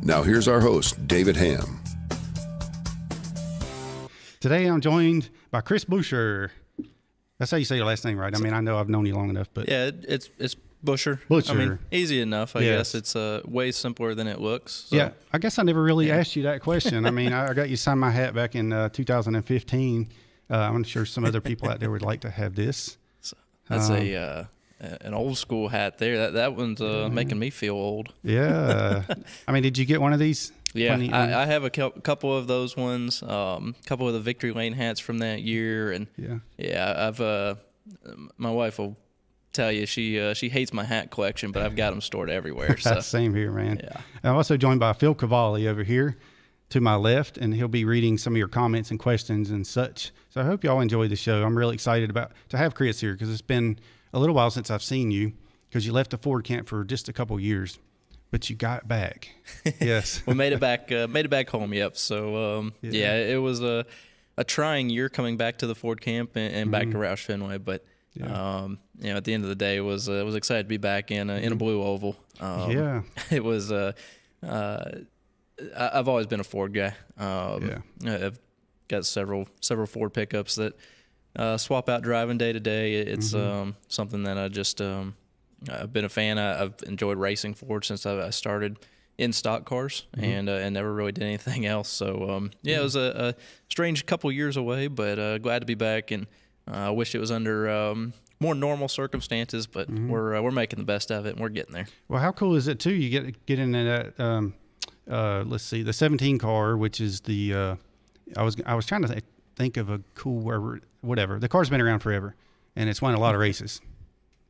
Now here's our host, David Hamm. Today I'm joined by Chris Buescher. That's how you say your last name, right? I mean, I know I've known you long enough, but yeah, it's Buescher. Buescher. I mean, easy enough. I Yes. guess it's way simpler than it looks. So. Yeah, I guess I never really asked you that question. I mean, I got you signed my hat back in 2015. I'm sure some other people out there would like to have this. So that's an old school hat there. That one's making me feel old. Yeah. I mean, did you get one of these? Yeah, I have a couple of those ones. Couple of the Victory Lane hats from that year, and I've my wife will tell you she hates my hat collection, but I've got them stored everywhere. So. Same here, man. Yeah. I'm also joined by Phil Cavalli over here to my left, and he'll be reading some of your comments and questions and such. So I hope y'all enjoy the show. I'm really excited to have Chris here because it's been a little while since I've seen you, because you left the Ford camp for just a couple years, but you got back. Yes. We made it back home. Yep. So it was a trying year coming back to the Ford camp and back to Roush Fenway, but at the end of the day, it was excited to be back in a blue oval. It was I've always been a Ford guy. I've got several Ford pickups that swap out driving day to day. It's something that I just I've been a fan. I've enjoyed racing Ford since I started in stock cars and never really did anything else. So it was a strange couple years away, but glad to be back. And I wish it was under more normal circumstances, but we're making the best of it and we're getting there. Well, how cool is it too? You get into that. Let's see, the 17 car, which is the I was trying to think of a cool whatever. The car's been around forever, and it's won a lot of races.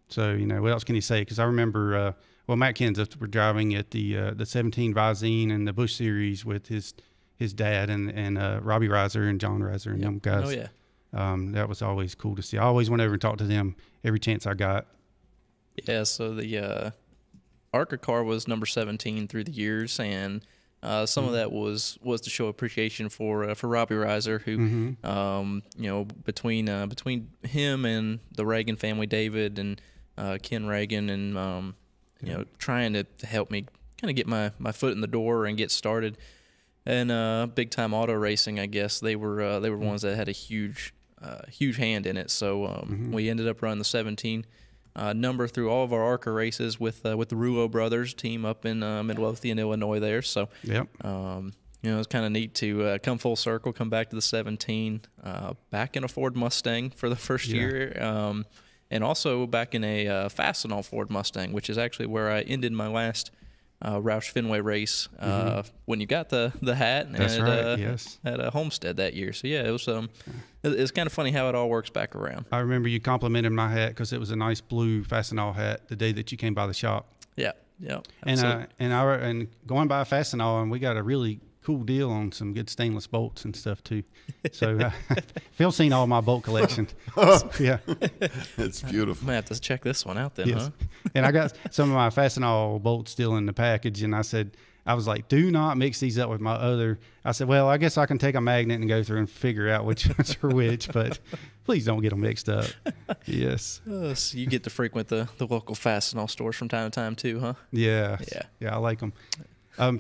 So what else can you say? Because I remember Matt Kenseth were driving at the 17 Visine and the Busch Series with his dad and Robbie Reiser and John Reiser and them guys. Oh yeah. That was always cool to see. I always went over and talked to them every chance I got. Yeah, so the ARCA car was number 17 through the years, and some of that was to show appreciation for Robbie Reiser, who between him and the Reagan family, David and Ken Reagan, and trying to help me kind of get my foot in the door and get started. And big time auto racing, I guess they were ones that had a huge hand in it. So we ended up running the 17 number through all of our ARCA races with the Rouleau brothers team up in Midlothian, Illinois there. So it's kind of neat to come full circle, come back to the 17, back in a Ford Mustang for the first year, and also back in a Fastenal Ford Mustang, which is actually where I ended my last Roush Fenway race when you got the hat at a Homestead that year. So yeah, it was it's kind of funny how it all works back around. I remember you complimented my hat because it was a nice blue Fastenal hat the day that you came by the shop. Yeah. And going by Fastenal, and we got a really cool deal on some good stainless bolts and stuff too. So Phil's seen all my bolt collection. Yeah, it's beautiful. I'm gonna have to check this one out then, huh? And I got some of my Fastenal bolts still in the package, and I was like, do not mix these up with my other. I said, well, I guess I can take a magnet and go through and figure out which ones are which, but please don't get them mixed up. Yes. So you get to frequent the local Fastenal stores from time to time too, huh? Yeah, I like them. All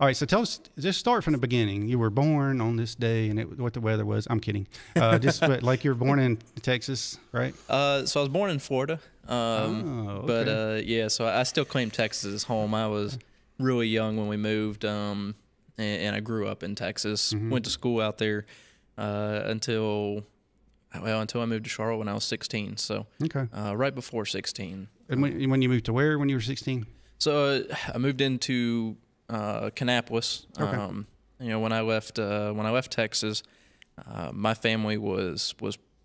right, so tell us, just start from the beginning. You were born on this day, and what the weather was. I'm kidding. Like you were born in Texas, right? So I was born in Florida. But so I still claim Texas as home. I was really young when we moved, and I grew up in Texas. Went to school out there until I moved to Charlotte when I was 16. So right before 16. And when you moved to where when you were 16? So I moved into Kannapolis. When I left Texas, my family was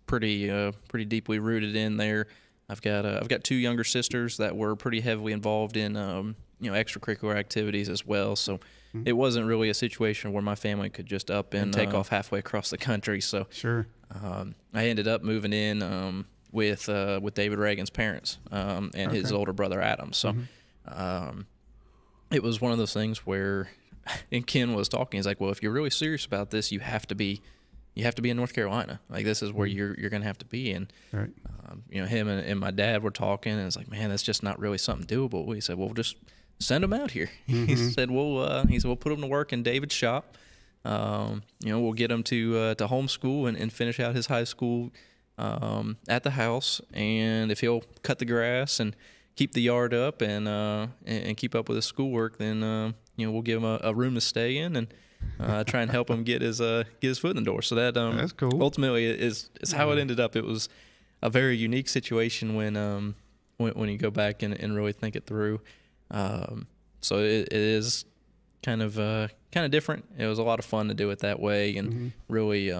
pretty deeply rooted in there. I've got two younger sisters that were pretty heavily involved in extracurricular activities as well. So it wasn't really a situation where my family could just up and take off halfway across the country. So I ended up moving in with David Reagan's parents and his older brother Adam. So. It was one of those things where, and Ken was talking, he's like, well, if you're really serious about this, you have to be in North Carolina. Like, this is where you're going to have to be. And, him and my dad were talking, and it's like, man, that's just not really something doable. We said, well, just send him out here. He said, we'll put him to work in David's shop. We'll get him to homeschool and finish out his high school at the house. And if he'll cut the grass and keep the yard up and keep up with his schoolwork, then we'll give him a room to stay in and try and help him get his foot in the door. So that's cool. Ultimately is how it ended up. It was a very unique situation when you go back and really think it through. So it is kind of different. It was a lot of fun to do it that way, and really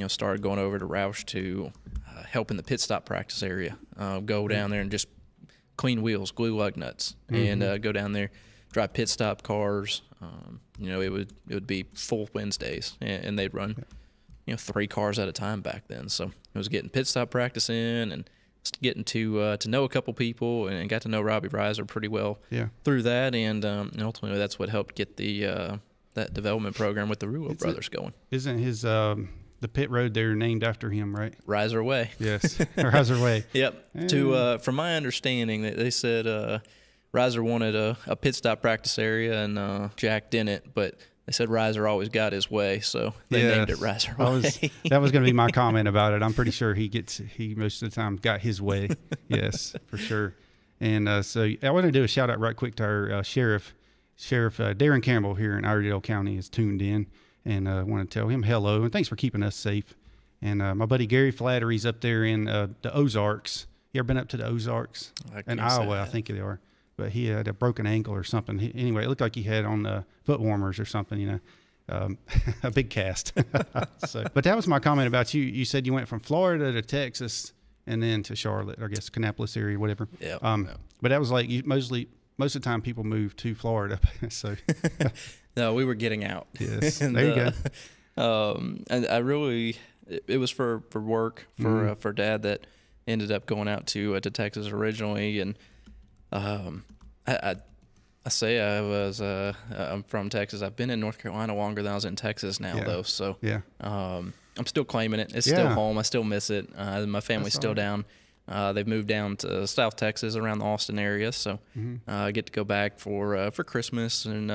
started going over to Roush to help in the pit stop practice area. Go down there and just clean wheels, glue lug nuts, and go down there, drive pit stop cars. It would be full Wednesdays, and they'd run 3 cars at a time back then. So it was getting pit stop practice in and getting to know a couple people, and got to know Robbie Reiser pretty well through that, and ultimately that's what helped get the that development program with the Rulo brothers going. Isn't his the pit road there named after him, right? Reiser Way. Yes, Reiser Way. Yep. Yeah. From my understanding, they said Reiser wanted a pit stop practice area, and Jack didn't, but they said Reiser always got his way, so they named it Reiser Way. That was going to be my comment about it. I'm pretty sure he most of the time got his way. Yes, for sure. And so I want to do a shout out right quick to our Sheriff Darren Campbell here in Iredell County is tuned in, and I want to tell him hello and thanks for keeping us safe. And my buddy Gary Flattery's up there in the Ozarks. You ever been up to the Ozarks? In Iowa, I think they are. But he had a broken ankle or something. Anyway, it looked like he had on foot warmers or something, a big cast. But that was my comment about you. You said you went from Florida to Texas and then to Charlotte, I guess, Kannapolis area, whatever. Yeah. But that was like most of the time people move to Florida. So no, we were getting out. Yes. And, there you go. And I really, it was for work for Dad that ended up going out to Texas originally, and I say I'm from Texas. I've been in North Carolina longer than I was in Texas now, though. So I'm still claiming it. It's still home. I still miss it. My family's still down. They've moved down to South Texas around the Austin area. So I get to go back for Christmas and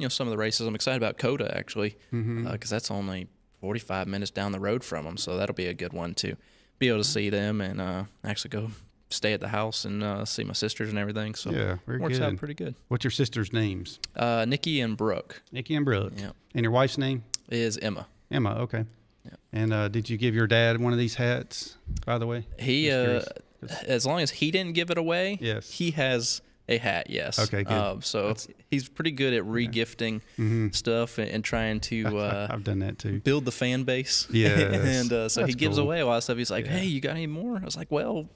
some of the races. I'm excited about COTA actually, because that's only 45 minutes down the road from them. So that'll be a good one to be able to see them and actually go stay at the house and see my sisters and everything. So it works out pretty good. What's your sisters' names? Nikki and Brooke. Nikki and Brooke. Yeah. And your wife's name? Is Emma. Emma, okay. Yeah. And did you give your dad one of these hats, by the way? He, as long as he didn't give it away, he has a hat, yes. Okay, good. So he's pretty good at re-gifting stuff and trying to I've done that too. Build the fan base. Yeah. And so he gives away a lot of stuff. He's like, hey, you got any more? I was like, well,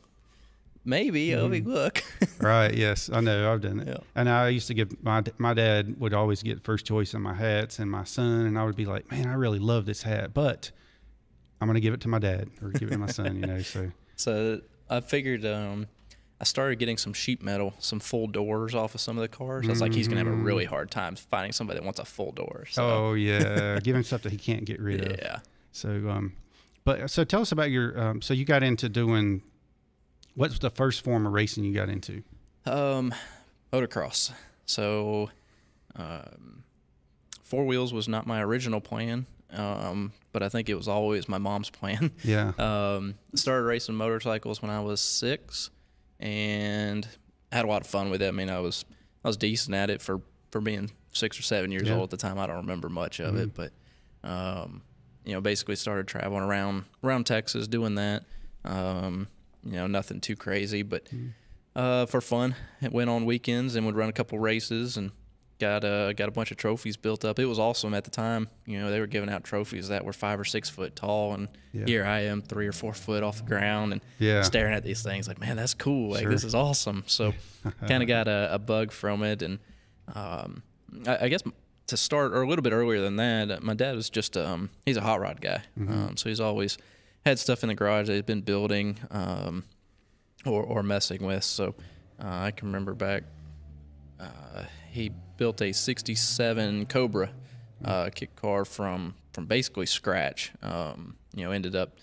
maybe. I'll be look. Right. Yes, I know. I've done it. Yeah. And I used to give my dad would always get first choice on my hats, and my son, and I would be like, man, I really love this hat, but I'm gonna give it to my dad or give it to my son. So I figured I started getting some sheet metal, some full doors off of some of the cars. I was like, he's gonna have a really hard time finding somebody that wants a full door. So. Oh yeah, give him stuff that he can't get rid of. Yeah. So so tell us about your so you got into doing. What's the first form of racing you got into? Motocross. So, 4 wheels was not my original plan, but I think it was always my mom's plan. Yeah. Started racing motorcycles when I was 6, and had a lot of fun with it. I mean, I was decent at it for being 6 or 7 years old at the time. I don't remember much of it, but basically started traveling around Texas doing that. Nothing too crazy, but for fun. It went on weekends and would run a couple races and got a bunch of trophies built up. It was awesome at the time. They were giving out trophies that were 5 or 6 foot tall, and here I am 3 or 4 foot off the ground and staring at these things like, man, that's cool. Like, this is awesome. So kind of got a bug from it. And I guess to start, or a little bit earlier than that, my dad was just he's a hot rod guy. So he's always had stuff in the garage that he's been building or messing with. So I can remember back, he built a 67 Cobra kit car from basically scratch. Ended up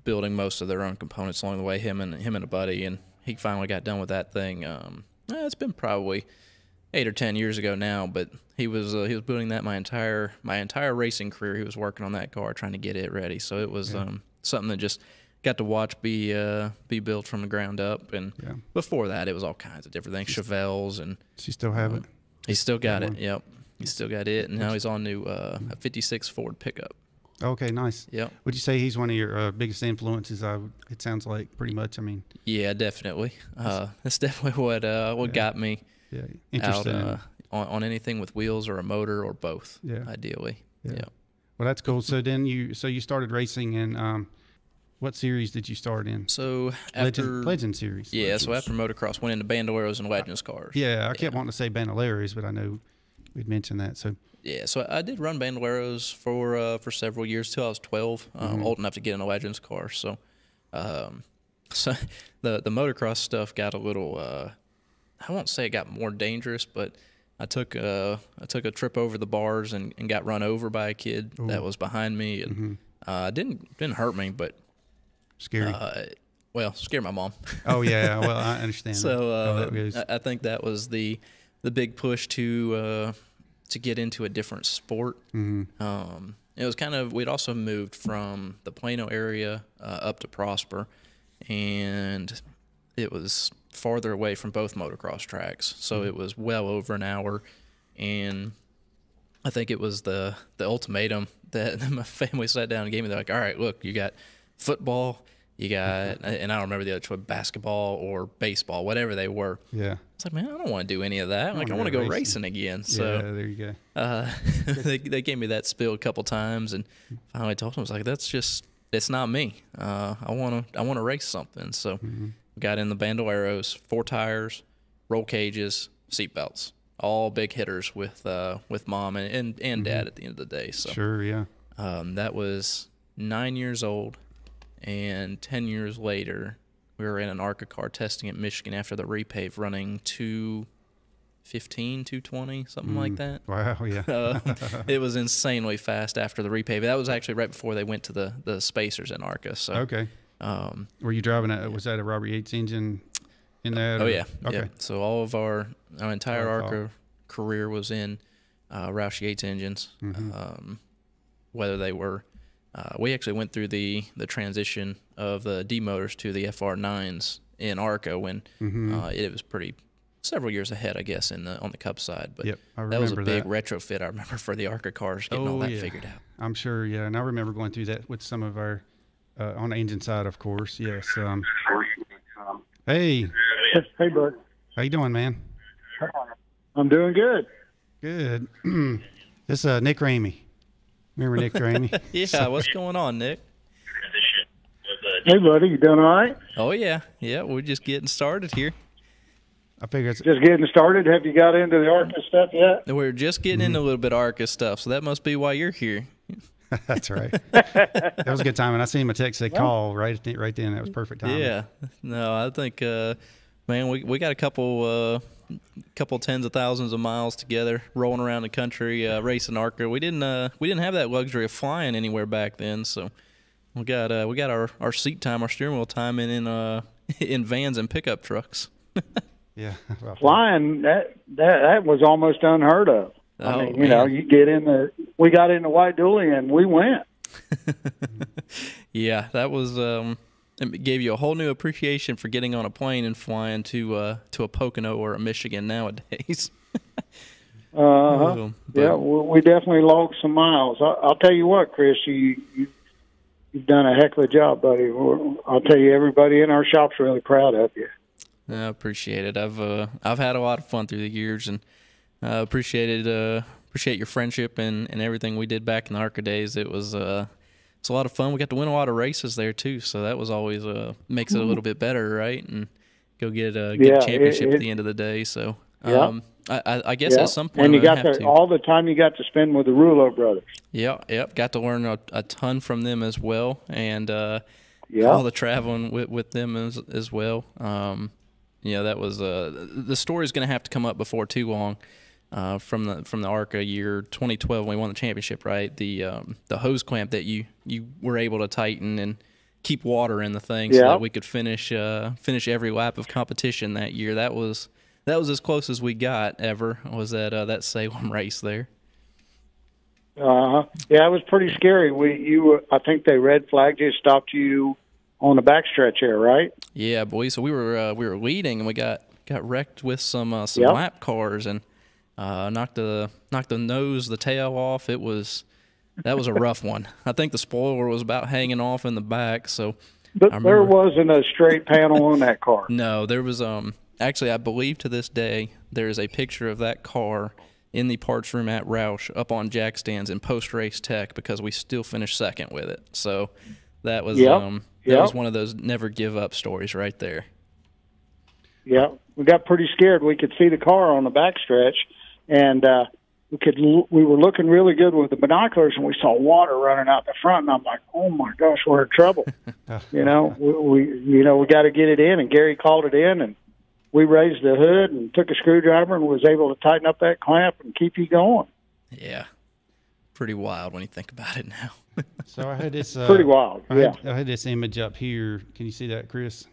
building most of their own components along the way, him and a buddy, and he finally got done with that thing. It's been probably 8 or 10 years ago now, but he was building that my entire racing career. He was working on that car, trying to get it ready. So it was something that just got to watch be built from the ground up. And before that, it was all kinds of different things, Chevelles, and Does he still have it? He still got it. Yep, he still got it, and now he's on to a '56 Ford pickup. Okay, nice. Yep. Would you say he's one of your biggest influences? It sounds like pretty much. I mean, yeah, definitely. That's definitely what got me interested out on anything with wheels or a motor or both. Yeah. Ideally. Yeah. Well, that's cool. So then you started racing in what series did you start in? So after Legend Series. Yeah. Legends. So after motocross, went into bandoleros and Legends cars. Yeah, I kept wanting to say Bandoleros, but I know we'd mentioned that. So. Yeah, so I did run bandoleros for several years till I was 12, old enough to get in a Legends car. So, so the motocross stuff got a little, I won't say it got more dangerous, but I took a trip over the bars and got run over by a kid that was behind me, and didn't hurt me, but scary. Scared my mom. Oh yeah, well I understand. So I think that was the big push to get into a different sport. It was kind of, we'd also moved from the Plano area up to Prosper, and it was farther away from both motocross tracks. So it was well over an hour, and I think it was the ultimatum that my family sat down and gave me. They're like, all right, look, you got football, you got, and I don't remember the other choice, basketball or baseball, whatever they were. Yeah. It's like, man, I don't want to do any of that. I want to go racing again. So yeah, there you go. They gave me that spill a couple times, and finally told them, I was like, it's not me. I want to race something. So got in the bandoleros, 4 tires, roll cages, seat belts, all big hitters with mom and dad at the end of the day. So sure, yeah. That was 9 years old. And 10 years later, we were in an ARCA car testing at Michigan after the repave, running 215, 220, something like that. Wow, yeah. It was insanely fast after the repave. That was actually right before they went to the spacers in ARCA. So okay. Were you driving was that a Robert Yates engine in that? Oh, or? yeah. Okay. Yeah. So all of our entire ARCA career was in Roush Yates engines, whether they were. We actually went through the transition of the D motors to the FR9s in ARCA when it was several years ahead, I guess, on the Cup side. But that was a big retrofit, I remember, for the ARCA cars, getting all that figured out. I'm sure, yeah. And I remember going through that with some of our, on the engine side, of course, yes. Hey. Hey, bud. How you doing, man? I'm doing good. Good. This is Nick Ramey. Remember Nick Ramey? Yeah, so, what's going on, Nick? Hey, buddy, you doing all right? Oh, yeah. Yeah, we're just getting started here. I figure it's just getting started. Have you got into the ARCA stuff yet? We're just getting into a little bit of ARCA stuff, so that must be why you're here. That's right. That was a good time, and I seen my text say call right then. That was perfect time. Yeah. No, I think, man, we got a couple tens of thousands of miles together, rolling around the country, racing ARCA. We didn't have that luxury of flying anywhere back then, so we got our seat time, our steering wheel time in vans and pickup trucks. Yeah, well, flying that was almost unheard of. I mean, you know, we got in the White Dually and we went. Yeah, that was it gave you a whole new appreciation for getting on a plane and flying to a Pocono or a Michigan nowadays. Yeah, we definitely logged some miles. I'll tell you what, Chris, you've done a heck of a job, buddy. I'll tell you, everybody in our shop's really proud of you. I appreciate it. I've had a lot of fun through the years, and appreciate your friendship and everything we did back in the ARCA days. It's a lot of fun. We got to win a lot of races there too, so that was always makes it a little bit better, right? And go get a championship at the end of the day. So I guess at some point, and you got all the time you got to spend with the Rouleau brothers. Yep. Got to learn a ton from them as well, and all the traveling with them as well. That was the story's going to have to come up before too long. From the ARCA year 2012 when we won the championship, right? The hose clamp that you were able to tighten and keep water in the thing so that we could finish every lap of competition that year. That was that was as close as we got ever. Was that Salem race there? Yeah, it was pretty scary. I think they red flagged you, stopped you on the backstretch there, right? Yeah, boy. So we were leading, and we got wrecked with some lap cars, and knocked the tail off. That was a rough one. I think the spoiler was about hanging off in the back. So, but there wasn't a straight panel on that car. No, there was. Actually, I believe to this day there is a picture of that car in the parts room at Roush up on jack stands in post-race tech because we still finished second with it. So that was was one of those never give up stories right there. Yeah, we got pretty scared. We could see the car on the backstretch, and we were looking really good with the binoculars, and we saw water running out the front. And I'm like, oh my gosh, we're in trouble. we got to get it in. And Gary called it in, and we raised the hood and took a screwdriver and was able to tighten up that clamp and keep you going. Yeah, pretty wild when you think about it now. So I had this pretty wild. I had this image up here. Can you see that, Chris?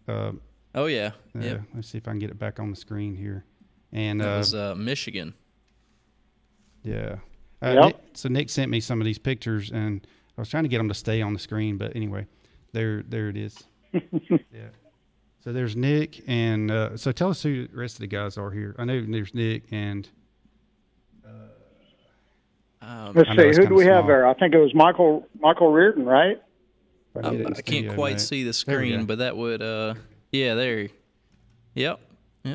Oh yeah. Yep. Let's see if I can get it back on the screen here. And that was Michigan. Yeah. Yep. Nick sent me some of these pictures, and I was trying to get them to stay on the screen, but anyway, there it is. Yeah. So there's Nick, and so tell us who the rest of the guys are here. I know there's Nick and. Let's see, who do we have there? I think it was Michael Reardon, right? I can't quite see the screen, but that would, there. Yep,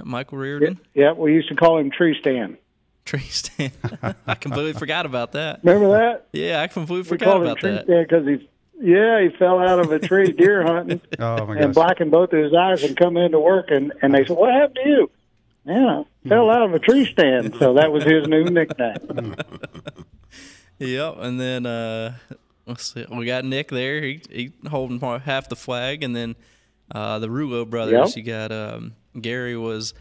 Michael Reardon. Yeah, we used to call him Tree Stand. Tree Stand. I completely forgot about that. Remember that? Yeah, I completely forgot about that. Because he fell out of a tree deer hunting and blackened both of his eyes and come into work, and they said, what happened to you? Yeah, fell out of a tree stand. So that was his new nickname. Yep, and then let's see, we got Nick there. He holding half the flag, and then the Rouleau brothers. Yep. You got Gary was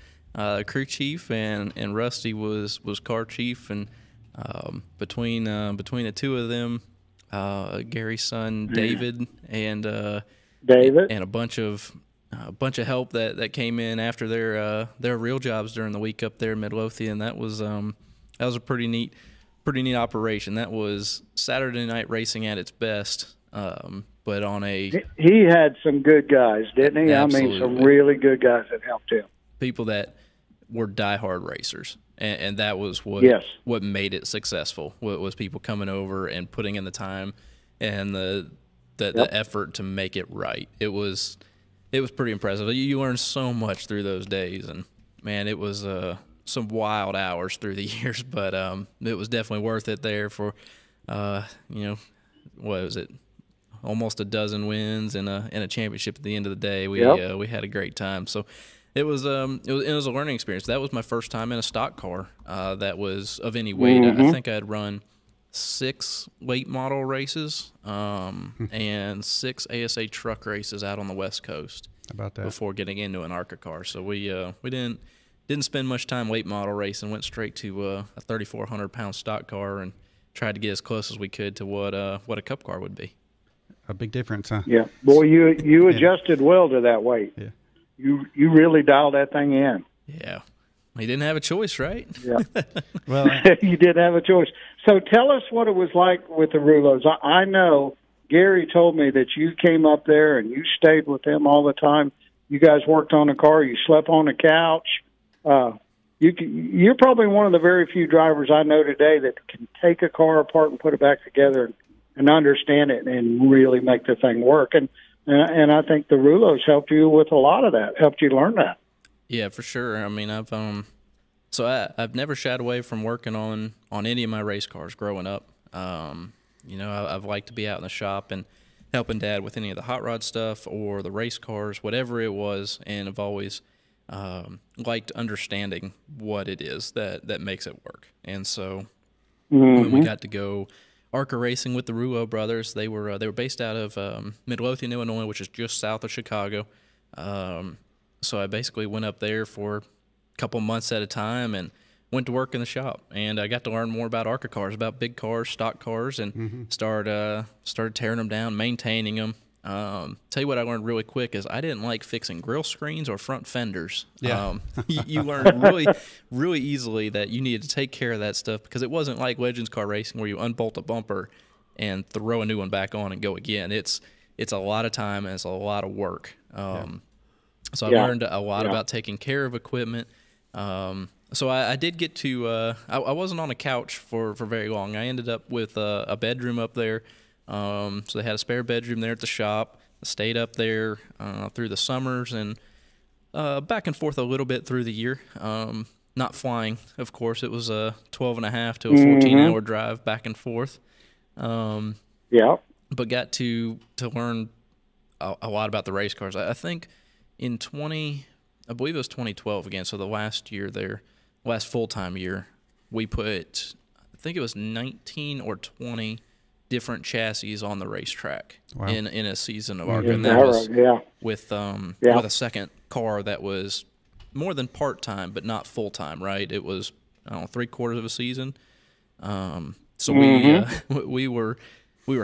crew chief, and Rusty was car chief, and between the two of them, Gary's son David and a bunch of help that came in after their real jobs during the week up there in Midlothian. That was a pretty neat operation. That was Saturday night racing at its best. But on he had some good guys, didn't he? Absolutely. I mean, some really good guys that helped him. People that were diehard racers, and that was what made it successful. Was people coming over and putting in the time and the effort to make it right. It was pretty impressive. You learned so much through those days, and man, it was some wild hours through the years, but it was definitely worth it there for what was it? Almost a dozen wins and a championship at the end of the day. We had a great time. So it was a learning experience. That was my first time in a stock car that was of any weight. Mm-hmm. I think I had run 6 late model races and 6 ASA truck races out on the West Coast. About that before getting into an ARCA car. So we didn't spend much time late model racing. Went straight to a 3,400-pound stock car and tried to get as close as we could to what a cup car would be. A big difference, huh? Yeah. Boy, you adjusted well to that weight. Yeah. You really dialed that thing in. Yeah. You didn't have a choice, right? Yeah. Well, you did have a choice. So tell us what it was like with the Rouleaus. I know Gary told me that you came up there and you stayed with them all the time. You guys worked on the car. You slept on the couch. You're probably one of the very few drivers I know today that can take a car apart and put it back together and understand it and really make the thing work. And I think the Rouleaus helped you with a lot of that, helped you learn that. Yeah, for sure. I mean, I've never shied away from working on any of my race cars growing up. I've liked to be out in the shop and helping Dad with any of the hot rod stuff or the race cars, whatever it was, and I've always liked understanding what it is that makes it work. And so when we got to go ARCA racing with the Rouleau brothers, they were based out of Midlothian, Illinois, which is just south of Chicago. So I basically went up there for a couple months at a time and went to work in the shop. And I got to learn more about ARCA cars, about big cars, stock cars, and started tearing them down, maintaining them, Tell you what I learned really quick is I didn't like fixing grill screens or front fenders. Yeah. You learn really easily that you needed to take care of that stuff, because it wasn't like Legends Car Racing where you unbolt a bumper and throw a new one back on and go again. It's a lot of time and it's a lot of work. So I learned a lot about taking care of equipment. So I did get to I wasn't on a couch for very long. I ended up with a bedroom up there. So they had a spare bedroom there at the shop. I stayed up there through the summers and back and forth a little bit through the year. Not flying, of course. It was a 12.5 to a 14-hour drive back and forth. But got to learn a lot about the race cars. I think in I believe it was 2012 again, so the last year there, last full-time year, we put, I think it was 19 or 20 different chassis on the racetrack in a season of ARCA. And that was with a second car that was more than part-time but not full-time, right? It was, I don't know, 3/4 of a season. So we were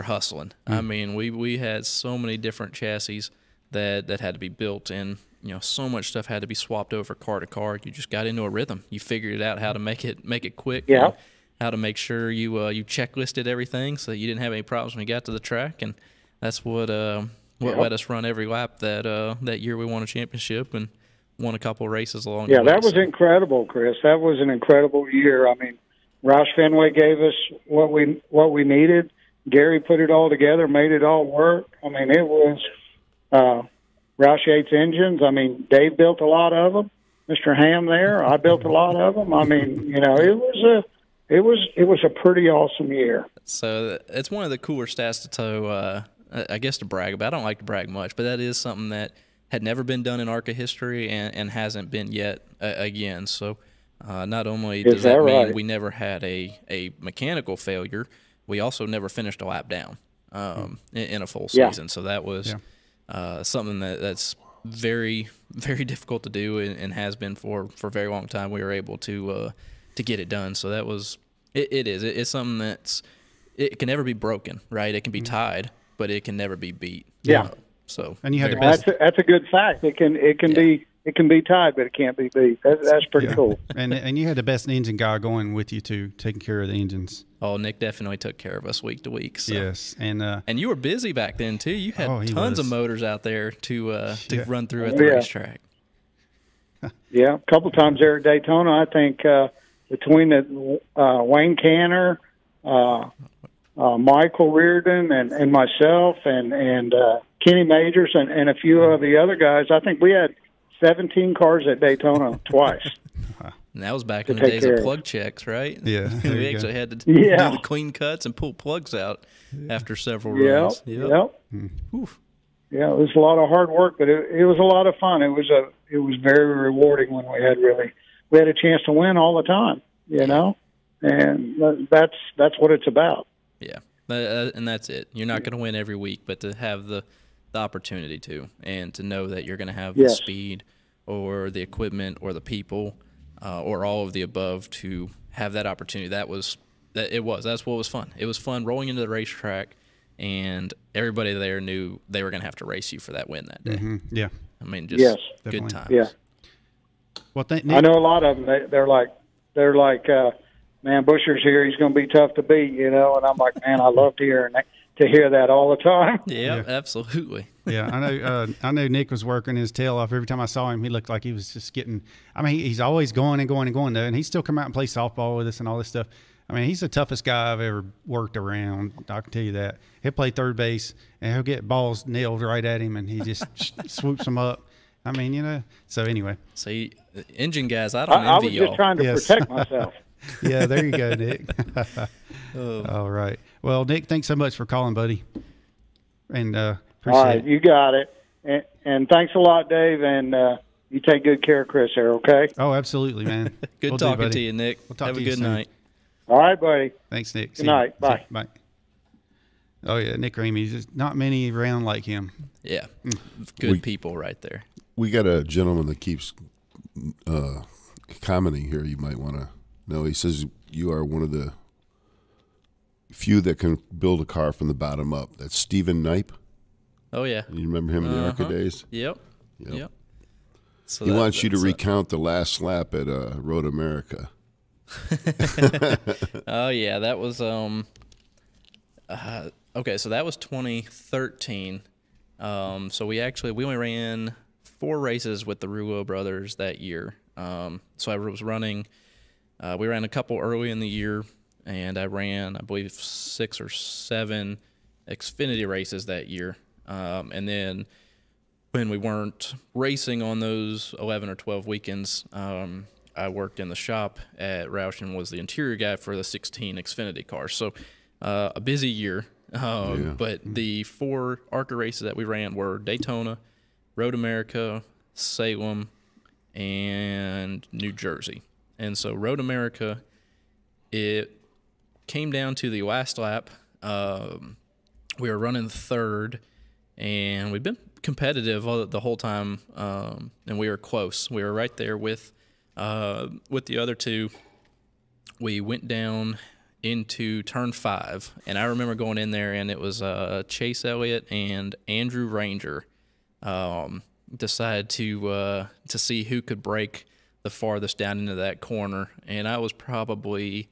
hustling. I mean, we had so many different chassis that had to be built, and so much stuff had to be swapped over car to car. You just got into a rhythm. You figured it out how to make it quick. And how to make sure you checklisted everything so that you didn't have any problems when you got to the track, and that's what let us run every lap that year. We won a championship and won a couple of races along the way. Yeah, that was incredible, Chris. That was an incredible year. I mean, Roush Fenway gave us what we needed. Gary put it all together, made it all work. I mean, it was Roush Yates engines. I mean, Dave built a lot of them. Mr. Hamm there, I built a lot of them. I mean, it was a pretty awesome year. So it's one of the cooler stats to tow, I guess, to brag about. I don't like to brag much, but that is something that had never been done in ARCA history and hasn't been yet again. So not only does that mean we never had a mechanical failure, we also never finished a lap down in a full season. So that was something that's very, very difficult to do and has been for a very long time. We were able to get it done. So that was it's something it can never be broken, right? It can be tied, but it can never be beat. So and you had the best. That's a good fact. It can be tied, but it can't be beat. That's pretty cool. And you had the best engine guy going with you too, taking care of the engines. Oh, Nick definitely took care of us week to week. So. Yes, and you were busy back then too. You had tons of motors out there to run through at the racetrack. Yeah, a couple times there at Daytona. I think between Wayne Canner, Michael Reardon, and myself, and Kenny Majors, and a few of the other guys, I think we had 17 cars at Daytona twice. And that was back in the days of plug checks, right? Yeah. We actually had to do the clean cuts and pull plugs out after several runs. Yeah, it was a lot of hard work, but it was a lot of fun. It was very rewarding when we had a chance to win all the time, and that's what it's about. Yeah, and that's it. You're not going to win every week, but to have the opportunity to, and to know that you're going to have the speed or the equipment or the people or all of the above to have that opportunity. That's what was fun. It was fun rolling into the racetrack, and everybody there knew they were going to have to race you for that win that day. Yeah. I mean, just good times. Yeah. Well, I know a lot of them. They're like, man, Buescher's here. He's going to be tough to beat, And I'm like, man, I love to hear that all the time. Yeah, absolutely. Yeah, I know Nick was working his tail off. Every time I saw him, he looked like he was just getting – I mean, he's always going and going and going, though, and he's still come out and play softball with us and all this stuff. I mean, he's the toughest guy I've ever worked around. I can tell you that. He'll play third base, and he'll get balls nailed right at him, and he just swoops them up. I mean, so anyway. See, engine guys, I don't envy y'all. I was just trying to protect myself. Yeah, there you go, Nick. All right. Well, Nick, thanks so much for calling, buddy. And appreciate all right, you got it. And thanks a lot, Dave. And you take good care of Chris here, okay? Oh, absolutely, man. Good talking to you, Nick. We'll talk Have to a you good soon. night. All right, buddy. Thanks, Nick. Good night. Bye. Bye. Oh, yeah, Nick Ramey. There's not many around like him. Yeah, good people right there. We got a gentleman that keeps commenting here. You might want to know. He says you are one of the few that can build a car from the bottom up. That's Stephen Knipe. Oh yeah. You remember him in the ARCA days? Yep. So he wants you to recount the last lap at Road America. Oh yeah, that was okay. So that was 2013. So we only ran 4 races with the Rouleau brothers that year. So I was running. We ran a couple early in the year, and I ran, I believe, 6 or 7 Xfinity races that year. And then when we weren't racing on those 11 or 12 weekends, I worked in the shop at Roush and was the interior guy for the 16 Xfinity cars. So a busy year. But the 4 ARCA races that we ran were Daytona, Road America, Salem, and New Jersey. And so Road America, it came down to the last lap. We were running 3rd, and we'd been competitive the whole time, and we were close. We were right there with the other 2. We went down into turn 5, and I remember going in there, and it was Chase Elliott and Andrew Ranger decided to see who could break the farthest down into that corner, and I was probably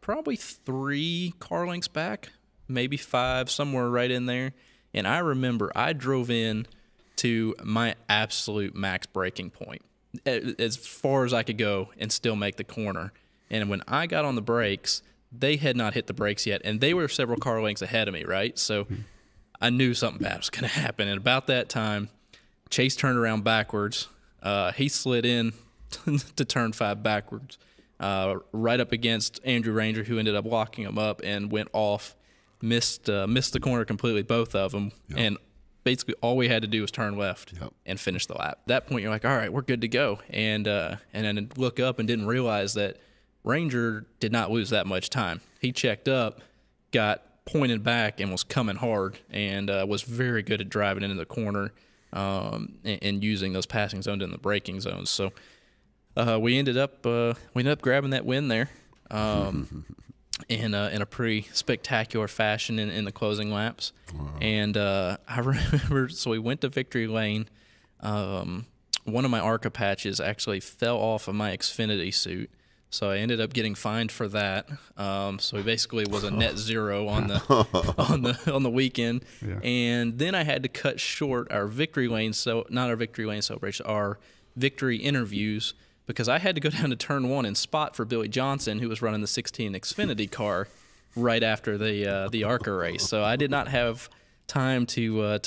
3 car lengths back, maybe 5, somewhere right in there. And I remember I drove in to my absolute max braking point, as far as I could go, and still make the corner. And when I got on the brakes, they had not hit the brakes yet, and they were several car lengths ahead of me, right? So I knew something bad was going to happen. And about that time, Chase turned around backwards. He slid in to turn 5 backwards, right up against Andrew Ranger, who ended up locking him up and went off, missed the corner completely, both of them. Yep. And basically all we had to do was turn left and finish the lap. At that point, you're like, all right, we're good to go. And then look up and didn't realize that Ranger did not lose that much time. He checked up, got pointed back, and was coming hard, and was very good at driving into the corner and using those passing zones and the braking zones. So we ended up grabbing that win there in a pretty spectacular fashion in the closing laps. Wow. And I remember, so we went to victory lane. One of my ARCA patches actually fell off of my Xfinity suit, so I ended up getting fined for that. So it basically was a net zero on the weekend. Yeah. And then I had to cut short our victory lane, so not our victory lane celebration, our victory interviews, because I had to go down to turn 1 and spot for Billy Johnson, who was running the 16 Xfinity car right after the ARCA race. So I did not have time to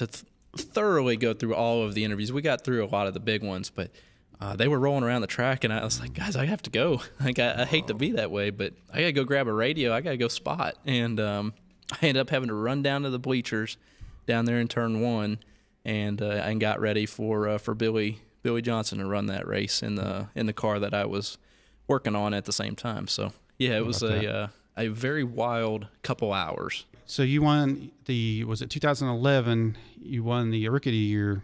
thoroughly go through all of the interviews. We got through a lot of the big ones, but they were rolling around the track, and I was like, guys, I have to go. Like, I hate to be that way, but I got to go grab a radio. I got to go spot. And I ended up having to run down to the bleachers down there in turn 1 and got ready for Billy Johnson to run that race in the car that I was working on at the same time. So, yeah, it was a very wild couple hours. So you won was it 2011, you won the Rookie of the Year,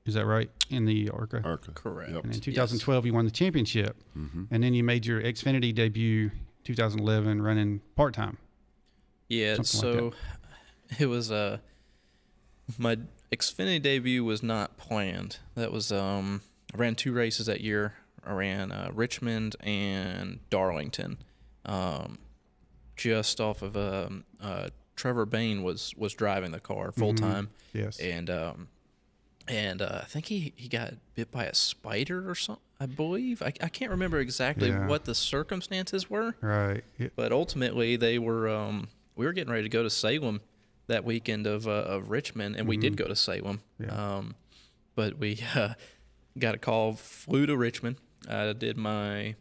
is that right, in the ARCA? ARCA. Correct. Yep. And in 2012, you won the championship. Mm-hmm. And then you made your Xfinity debut 2011 running part-time. Yeah, so it was my Xfinity debut was not planned. That was I ran 2 races that year. I ran Richmond and Darlington. Just off of Trevor Bain was driving the car full time. Mm-hmm. Yes. And I think he got bit by a spider or something, I believe. I can't remember exactly what the circumstances were. Right. Yeah. But ultimately, we were getting ready to go to Salem that weekend of Richmond, and we did go to Salem. Yeah. But we got a call, flew to Richmond. I did my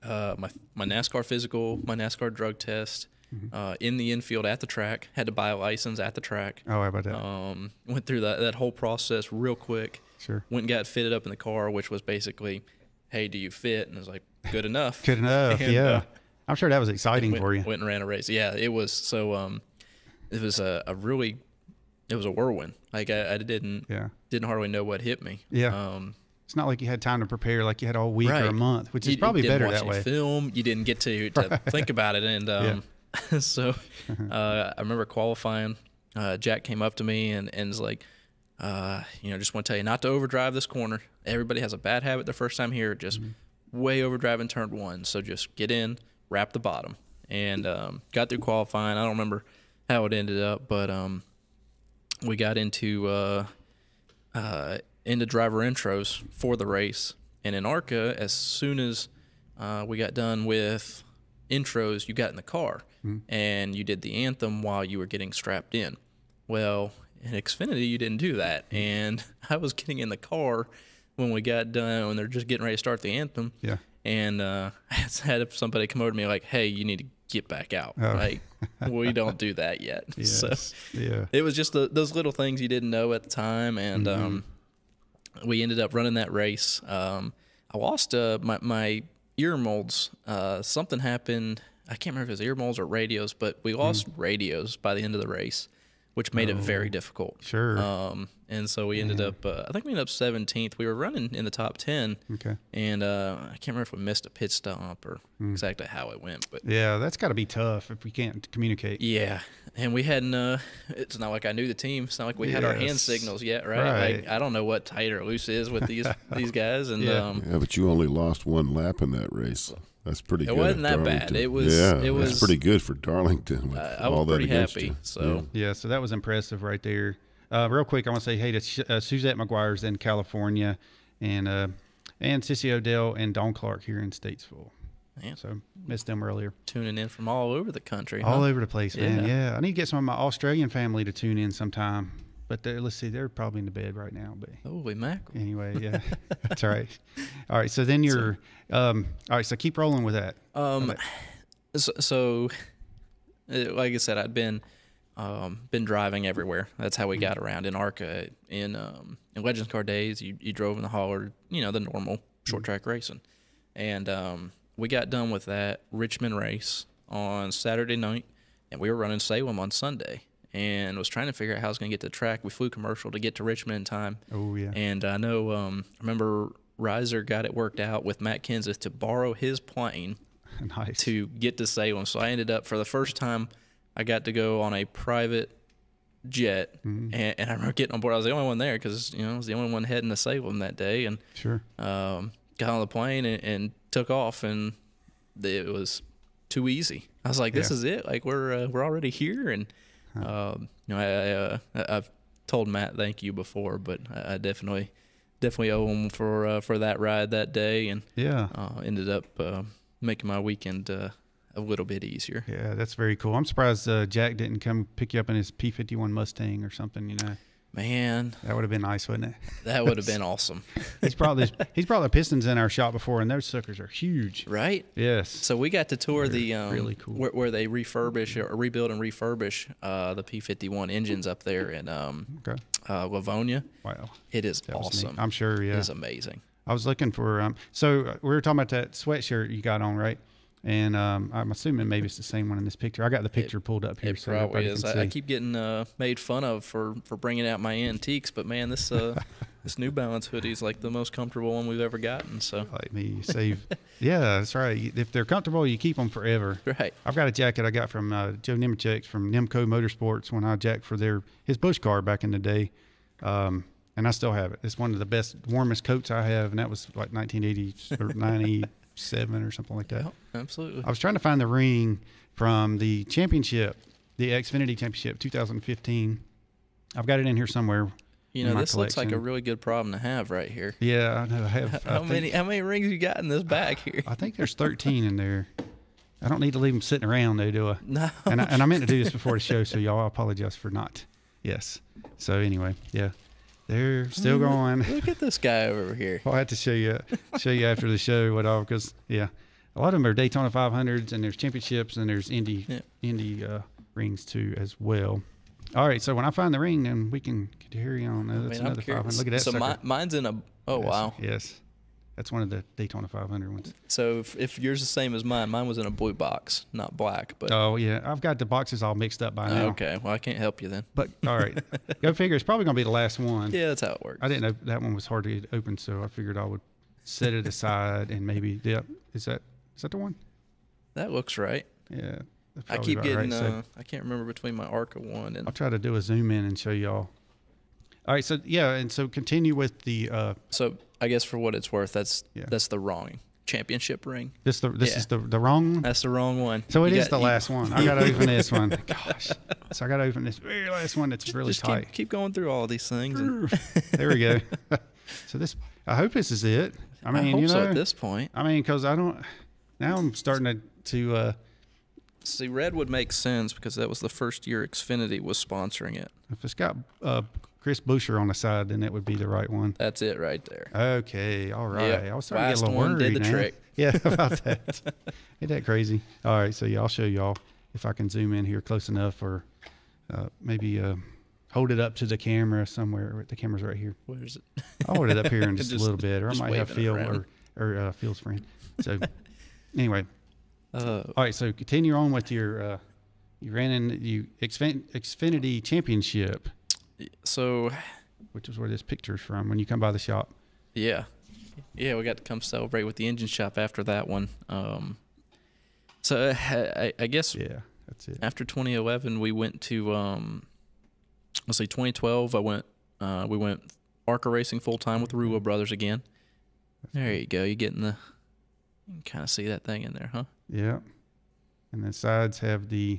NASCAR physical, my NASCAR drug test. Mm-hmm. In the infield at the track, had to buy a license at the track. Oh, how about that? Went through that whole process real quick. Sure. Went and got fitted up in the car, which was basically, hey, do you fit? And I was like, good enough. Good enough, and, yeah. I'm sure that was exciting for you. Went and ran a race. Yeah, it was. So it was it was a whirlwind. Like I didn't hardly know what hit me. Yeah. It's not like you had time to prepare, like you had all week or a month, which is probably better that way. Film, you didn't get to think about it, and so I remember qualifying Jack came up to me and was like, just want to tell you not to overdrive this corner. Everybody has a bad habit their first time here, just way overdriving turn 1. So just get in, wrap the bottom. And got through qualifying. I don't remember how it ended up, but we got into driver intros for the race. And in ARCA, as soon as we got done with intros, you got in the car and you did the anthem while you were getting strapped in. Well, in Xfinity, you didn't do that. And I was getting in the car when we got done, when they're just getting ready to start the anthem. Yeah. And I had somebody come over to me like, hey, you need to get back out. Like, we don't do that yet. Yes. So yeah. it was just those little things you didn't know at the time. And we ended up running that race. I lost my ear molds. Something happened. I can't remember if it was ear molds or radios, but we lost radios by the end of the race, which made it very difficult. Sure. And so we ended up, I think we ended up 17th. We were running in the top 10. Okay. And I can't remember if we missed a pit stop or exactly how it went. But yeah, that's got to be tough if we can't communicate. Yeah. And we hadn't, it's not like I knew the team. It's not like we had our hand signals yet, right? Like, I don't know what tight or loose is with these guys. And yeah, but you only lost 1 lap in that race. That's pretty good. It wasn't that bad. It was. That's pretty good for Darlington. With I all was pretty that happy. You. So so that was impressive right there. Real quick, I want to say hey to Suzette McGuire's in California, and Sissy Odell and Dawn Clark here in Statesville. Man. So missed them earlier. Tuning in from all over the country. All over the place, man. Yeah, I need to get some of my Australian family to tune in sometime. But let's see, they're probably in the bed right now. But holy mackerel. Anyway, yeah, that's all right. All right, so then you're all right. So keep rolling with that. So, like I said, I'd been driving everywhere. That's how we got around in ARCA. In Legends Car days, you drove in the hauler, the normal short track racing, and we got done with that Richmond race on Saturday night, and we were running Salem on Sunday. And was trying to figure out how I was going to get to the track. We flew commercial to get to Richmond in time. Oh, yeah. And I know, remember Reiser got it worked out with Matt Kenseth to borrow his plane to get to Salem. So I ended up, for the first time, I got to go on a private jet. And I remember getting on board. I was the only one there because, I was the only one heading to Salem that day. And got on the plane and took off, and it was too easy. I was like, this is it. Like, we're already here. And I've told Matt thank you before, but I definitely owe him for that ride that day, and ended up making my weekend a little bit easier. Yeah, that's very cool. I'm surprised Jack didn't come pick you up in his P-51 Mustang or something. Man, that would have been nice, wouldn't it? That would have been awesome. He's brought the Pistons in our shop before, and those suckers are huge. Right? Yes. So we got to tour the really cool where they refurbish or rebuild and refurbish the P-51 engines up there in Livonia. Wow, it is awesome. I'm sure. Yeah, it is amazing. I was looking for so we were talking about that sweatshirt you got on, right? And I'm assuming maybe it's the same one in this picture. I got the picture pulled up here. It so probably is. I keep getting made fun of for bringing out my antiques, but man, this this New Balance hoodie is like the most comfortable one we've ever gotten. So like me, you save. Yeah, that's right. If they're comfortable, you keep them forever. Right. I've got a jacket I got from Joe Nemechek from Nemco Motorsports when I jacked for his Busch car back in the day. And I still have it. It's one of the best, warmest coats I have, and that was like 1980 or 97 or something like that. Oh, absolutely. I was trying to find the ring from the championship, the Xfinity Championship 2015. I've got it in here somewhere. This looks like a really good problem to have right here. Yeah, I know. I have. How many rings you got in this bag here? I think there's 13 in there. I don't need to leave them sitting around, though, do I? No. And I meant to do this before the show, so y'all, I apologize for not. Yes. So anyway, yeah. They're still going. Look at this guy over here. I'll have to show you after the show what all, because a lot of them are Daytona 500s, and there's championships, and there's Indy rings too as well. All right, so when I find the ring, then we can carry on. That's another 500. Look at that. So mine's in a. Oh wow. Yes. That's one of the Daytona 500 ones. So if yours is the same as mine was in a blue box, not black. But oh yeah, I've got the boxes all mixed up by now. Okay, well I can't help you then. But all right, go figure. It's probably gonna be the last one. Yeah, that's how it works. I didn't know that one was hard to get open, so I figured I would set it aside and maybe. Yeah, is that the one? That looks right. Yeah, I keep getting. I can't remember between my ARCA one and. I'll try to do a zoom in and show y'all. All right, so yeah, and so continue with the. So I guess for what it's worth, that's the wrong championship ring. This is the wrong one. That's the wrong one. So it is the last one. I gotta open this one. Gosh, so I gotta open this very last one that's really tight. Keep going through all of these things. And there we go. So this, I hope this is it. I mean, I hope so at this point. I mean, because I don't. Now I'm starting to. See, red would make sense because that was the first year Xfinity was sponsoring it. If it's got Chris Buescher on the side, then it would be the right one. That's it right there. Okay, all right. Yep. I was starting to get a little worried. Did the trick. Yeah, about that. Ain't that crazy? All right, so yeah, I'll show y'all if I can zoom in here close enough, or maybe hold it up to the camera somewhere. The camera's right here. Where is it? I'll hold it up here in just a little bit, or I might have Phil or Phil's friend. So anyway, all right. So continue on with your you ran in Xfinity Championship. So, which is where this picture's from when you come by the shop. Yeah, we got to come celebrate with the engine shop after that one. So I guess that's it. After 2011, we went to 2012. We went ARCA Racing full time with the Roush brothers again. There you go. You can kind of see that thing in there, huh? Yeah. And the sides have the.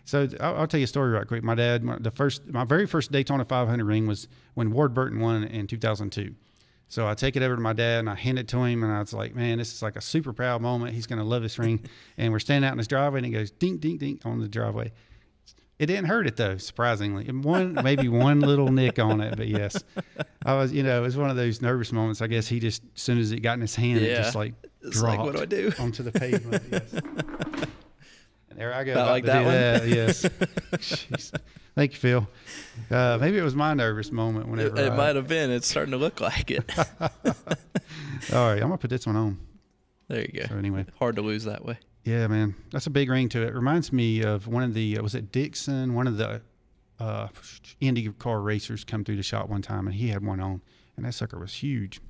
So I'll tell you a story right quick. My dad, my very first Daytona 500 ring was when Ward Burton won in 2002. So I take it over to my dad and I hand it to him, and I was like, man, this is like a super proud moment. He's going to love this ring. And we're standing out in his driveway, and it goes ding, ding, ding on the driveway. It didn't hurt it though, surprisingly. Maybe one little nick on it, but yes, I was, it was one of those nervous moments. I guess he just, as soon as it got in his hand, it just like dropped what do I do? onto the pavement. Yes. And there I go. Not like that one. Yes. Jeez. Thank you, Phil. Maybe it was my nervous moment whenever it might have been. It's starting to look like it. All right, I'm gonna put this one on. There you go. So anyway, hard to lose that way. Yeah, man, that's a big ring to it. Reminds me of one of the was it Dixon? One of the IndyCar racers come through the shop one time, and he had one on, and that sucker was huge.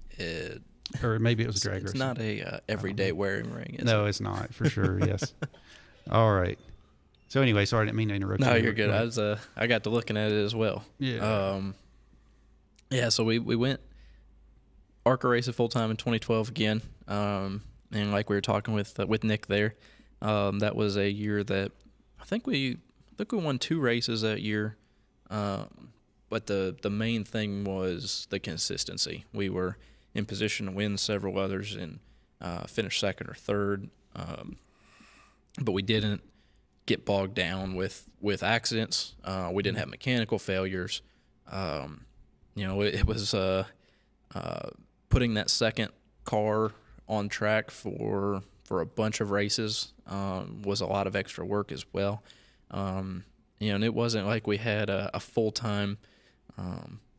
Or maybe it was a drag racer. It's not a everyday wearing ring, is No, it? it's not for sure. Yes. All right. So anyway, sorry, I didn't mean to interrupt. No, you're good. I got to looking at it as well. Yeah. So we went ARCA racing full time in 2012 again. And like we were talking with Nick there, that was a year that I think we won 2 races that year. But the main thing was the consistency. We were in position to win several others and finish second or third. But we didn't get bogged down with accidents. We didn't have mechanical failures. It was putting that second car on track for a bunch of races was a lot of extra work as well. And it wasn't like we had a full-time,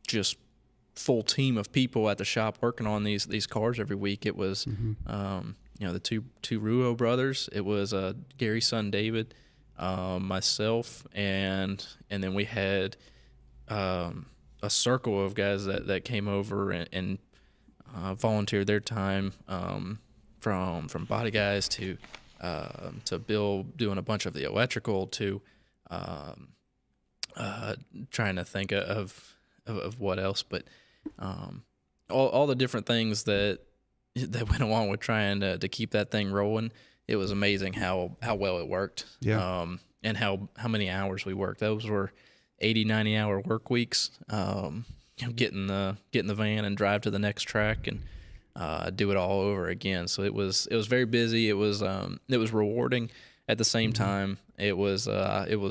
just full team of people at the shop working on these cars every week. It was the two Roush brothers. It was Gary's son David, myself, and then we had a circle of guys that came over and volunteered their time, from body guys to Bill doing a bunch of the electrical to trying to think of what else, but all the different things that went along with trying to keep that thing rolling. It was amazing how well it worked. Yeah. And how many hours we worked. Those were 80, 90-hour work weeks. Get in the van and drive to the next track and do it all over again. So it was very busy. It was rewarding at the same time. It was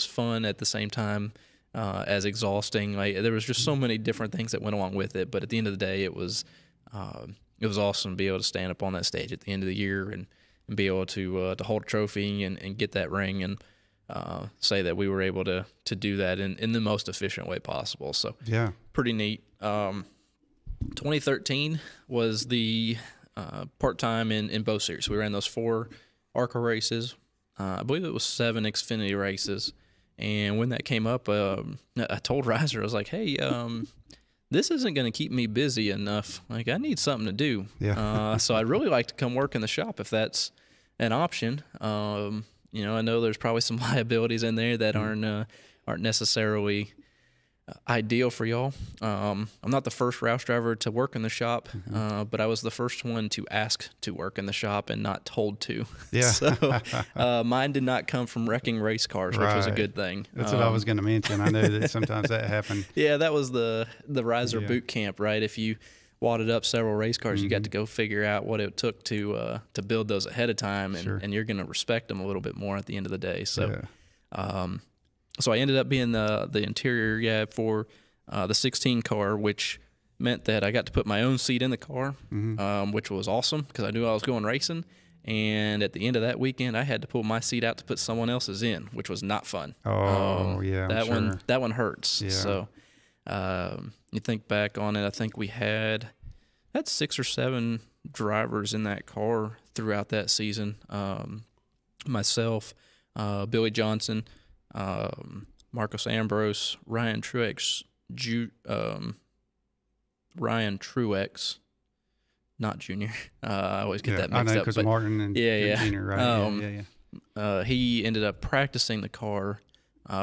fun at the same time, as exhausting. Like, there was just so many different things that went along with it. But at the end of the day, it was awesome to be able to stand up on that stage at the end of the year and be able to hold a trophy and get that ring and say that we were able to do that in the most efficient way possible. So yeah, pretty neat. 2013 was the part-time in both series. We ran those 4 ARCA races. I believe it was 7 Xfinity races. And when that came up, I told Reiser, I was like, hey, this isn't going to keep me busy enough. Like, I need something to do. Yeah. So I'd really like to come work in the shop if that's an option. you know, I know there's probably some liabilities in there that aren't necessarily ideal for y'all. I'm not the first Roush driver to work in the shop, but I was the first one to ask to work in the shop and not told to. Yeah. So mine did not come from wrecking race cars, which was a good thing. That's what I was going to mention. I know that sometimes that happened. Yeah, that was the riser boot camp, right? If you wadded up several race cars, you got to go figure out what it took to build those ahead of time, and you're going to respect them a little bit more at the end of the day. So, so I ended up being the interior guy for the 16 car, which meant that I got to put my own seat in the car, which was awesome because I knew I was going racing. And at the end of that weekend, I had to pull my seat out to put someone else's in, which was not fun. That one hurts. Yeah. So you think back on it, I think we had 6 or 7 drivers in that car throughout that season. Myself, Billy Johnson, Marcos Ambrose, Ryan Truex, not Junior. I always get that mixed I know, up. because Martin and Junior, right? He ended up practicing the car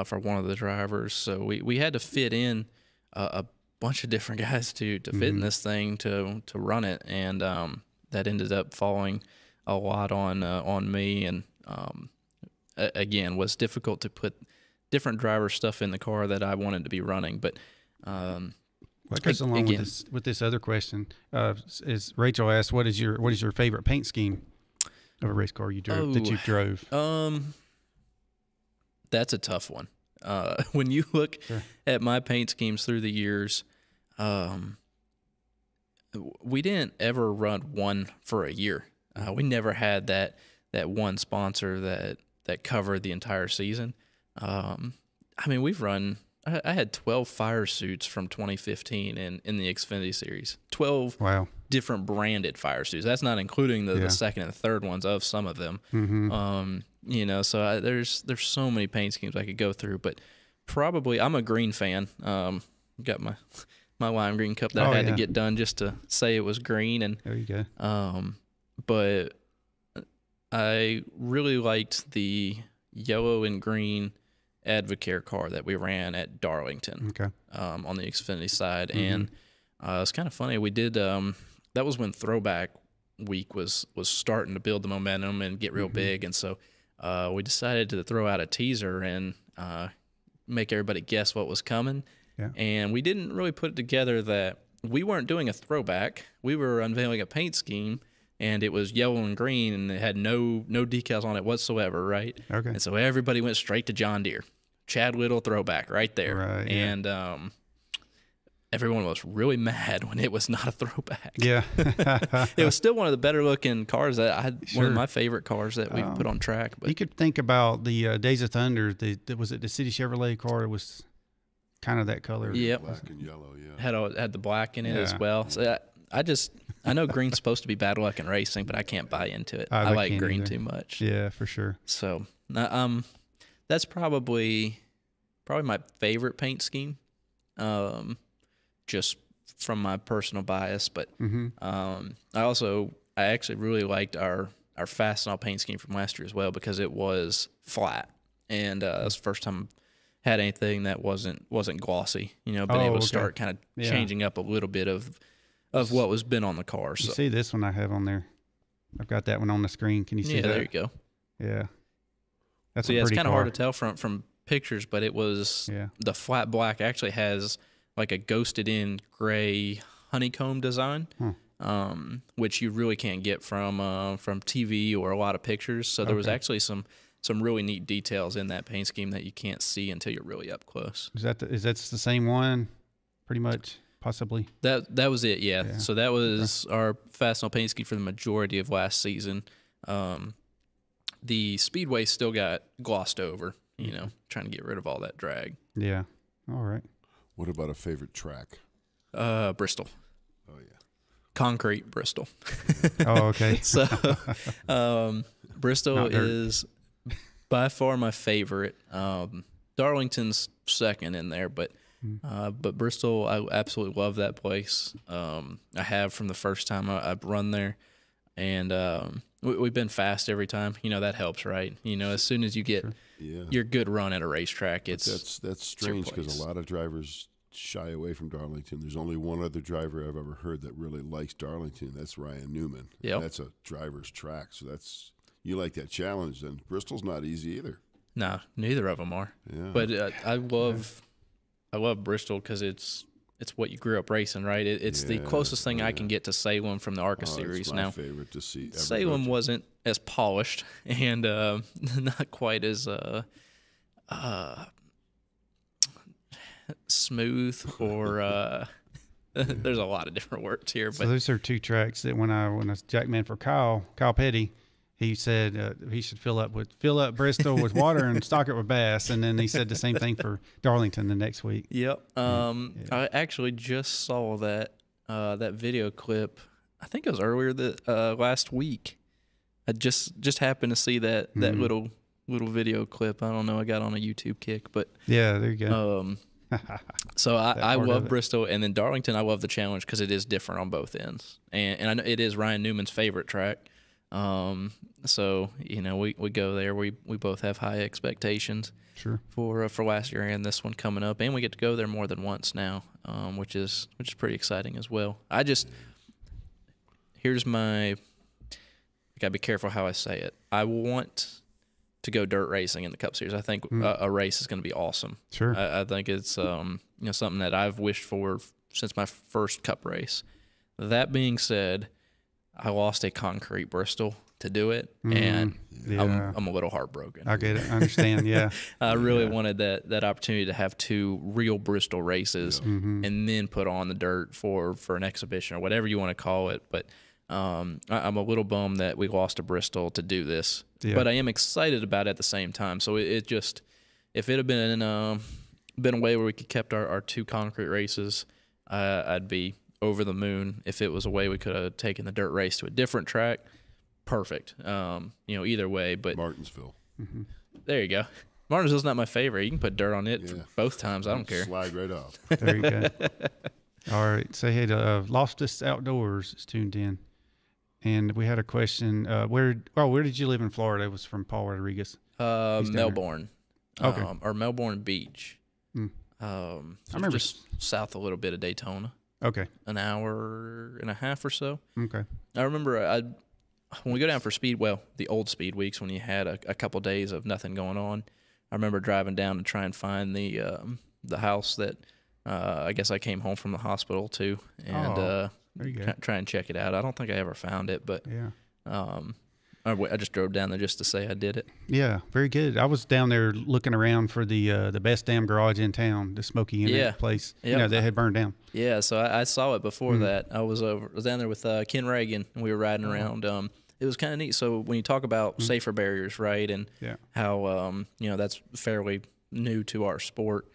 for one of the drivers, so we had to fit in a bunch of different guys to fit in this thing to run it, and that ended up falling a lot on me, and again, was difficult to put different driver stuff in the car that I wanted to be running. But what goes along with this other question is Rachel asked, what is your favorite paint scheme of a race car you drove? That's a tough one. When you look at my paint schemes through the years, we didn't ever run one for a year. We never had that one sponsor that covered the entire season. I mean, we've run. I had 12 fire suits from 2015 in the Xfinity Series. 12 different branded fire suits. That's not including the second and third ones of some of them. You know, so there's so many paint schemes I could go through, but probably I'm a green fan. Got my lime green cup that I had to get done just to say it was green, and there you go. But I really liked the yellow and green Advocare car that we ran at Darlington on the Xfinity side. And it's kind of funny. We did that was when Throwback Week was starting to build the momentum and get real big. And so we decided to throw out a teaser and make everybody guess what was coming. Yeah. And we didn't really put it together that we weren't doing a throwback. We were unveiling a paint scheme, and it was yellow and green, and it had no decals on it whatsoever, right? Okay. And so everybody went straight to John Deere. Chad Little throwback right there. Right, yeah. And everyone was really mad when it was not a throwback. Yeah. It was still one of the better looking cars that I had, one of my favorite cars that we've put on track. But you could think about the Days of Thunder. Was it the City Chevrolet car? It was kind of that color. Yep. Black and yellow, yeah. Had the black in it as well. So I know green's supposed to be bad luck in racing, but I can't buy into it. I like green too much. Yeah, for sure. So that's probably my favorite paint scheme, just from my personal bias. But I actually really liked our Fastenal paint scheme from last year as well, because it was flat, and that's the first time I had anything that wasn't glossy. You know, been able to start kind of changing up a little bit of what was been on the car. So. You see this one I have on there? I've got that one on the screen. Can you see that? Yeah, there you go. Yeah. That's so a pretty it's kind of car. hard to tell from pictures, but it was the flat black actually has like a ghosted in gray honeycomb design, which you really can't get from TV or a lot of pictures. So there was actually some really neat details in that paint scheme that you can't see until you're really up close. Is that the same one, pretty much, possibly? That was it, yeah. So that was our Fastenal paint scheme for the majority of last season. The Speedway still got glossed over, you know, trying to get rid of all that drag. Yeah. All right. What about a favorite track? Bristol. Oh, yeah. Concrete Bristol. Oh, okay. So Bristol is by far my favorite. Darlington's second in there, but Bristol, I absolutely love that place. I have from the first time I've run there. and we've been fast every time. You know, that helps, right? You know, as soon as you get your good run at a racetrack, that's strange because a lot of drivers shy away from Darlington. There's only one other driver I've ever heard that really likes Darlington. That's Ryan Newman. Yeah, that's a driver's track. So you like that challenge. And Bristol's not easy either. No, neither of them are. Yeah. But I love Bristol because it's what you grew up racing, right? It's the closest thing I can get to Salem from the ARCA Series. It's my favorite to see. Salem wasn't as polished and not quite as smooth, or there's a lot of different words here. So but those are two tracks that when I was jackman for Kyle Petty, he said he should fill up Bristol with water and stock it with bass, and then he said the same thing for Darlington the next week. Yep. I actually just saw that video clip. I think it was earlier last week. I just happened to see that little video clip. I don't know. I got on a YouTube kick, but yeah, there you go. So I love Bristol, and then Darlington. I love the challenge because it is different on both ends, and I know it is Ryan Newman's favorite track. So you know we go there. We both have high expectations. Sure. For last year and this one coming up, and we get to go there more than once now, which is pretty exciting as well. Here's my. I gotta be careful how I say it. I want to go dirt racing in the Cup Series. I think a race is going to be awesome. Sure. I think it's something that I've wished for since my first Cup race. That being said, I lost a concrete Bristol to do it, and I'm a little heartbroken. I get it. I understand. Yeah. I really wanted that opportunity to have two real Bristol races and then put on the dirt for an exhibition or whatever you want to call it. But I'm a little bummed that we lost to Bristol to do this. Yeah. But I am excited about it at the same time. So it just, if it had been a way where we could kept our two concrete races, I'd be over the moon. If it was a way we could have taken the dirt race to a different track, perfect. Either way. But Martinsville. There you go. Martinsville's not my favorite. You can put dirt on it both times. I don't care. Slide right off. There you go. All right. Say hey to Loftus Outdoors is tuned in. And we had a question. Where did you live in Florida? It was from Paul Rodriguez. Melbourne. Okay. Or Melbourne Beach. I remember just south a little bit of Daytona. Okay. An hour and a half or so. Okay. I remember when we go down for the old speed weeks when you had a couple days of nothing going on, I remember driving down to try and find the house that I guess I came home from the hospital to, and there you go. Try and check it out. I don't think I ever found it, but I just drove down there just to say I did it. Yeah, very good. I was down there looking around for the best damn garage in town, the Smoky Unit place, that had burned down. Yeah, so I saw it before that. I was down there with Ken Reagan, and we were riding around. It was kind of neat. So when you talk about safer barriers, right, and how that's fairly new to our sport.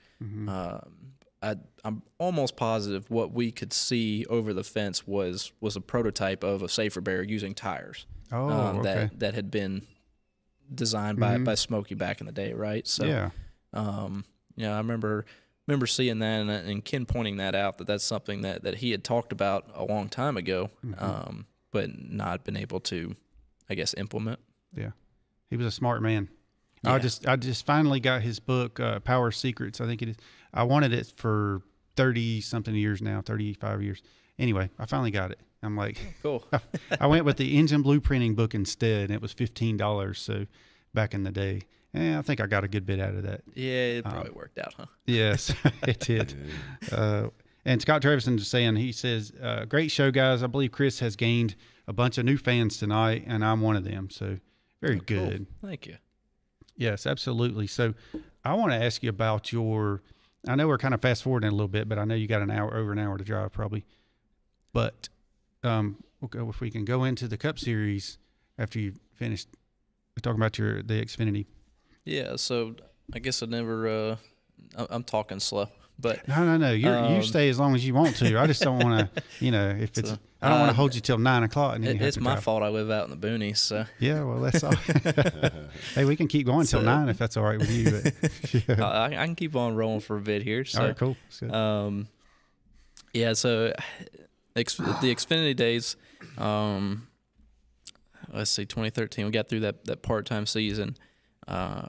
I'm almost positive what we could see over the fence was a prototype of a safer barrier using tires. Okay. That had been designed by Smokey back in the day, right? So I remember seeing that and Ken pointing that out that's something that he had talked about a long time ago, but not been able to, I guess, implement. Yeah, he was a smart man. Yeah. I just finally got his book, Power Secrets. I think it is. I wanted it for 30-something years now, 35 years. Anyway, I finally got it. I'm like, cool. I went with the engine blueprinting book instead, and it was $15. So back in the day, I think I got a good bit out of that. Yeah, it probably worked out, huh? Yes, it did. And Scott Trevison is saying, he says, great show, guys. I believe Chris has gained a bunch of new fans tonight, and I'm one of them. So very good. Cool. Thank you. Yes, absolutely. So I want to ask you about I know we're kind of fast forwarding a little bit, but I know you got over an hour to drive probably. But if we can go into the Cup Series after you finished talking about the Xfinity. Yeah, so I guess I never I'm talking slow. But no, you stay as long as you want to. I just don't want to, if it's. I don't want to hold you till 9 o'clock. And it's my fault. I live out in the boonies, so. Yeah, well, that's all. Hey, we can keep going till 9 if that's all right with you. But, I can keep on rolling for a bit here. So. All right, cool. Yeah. So, the Xfinity days, let's see, 2013. We got through that part-time season.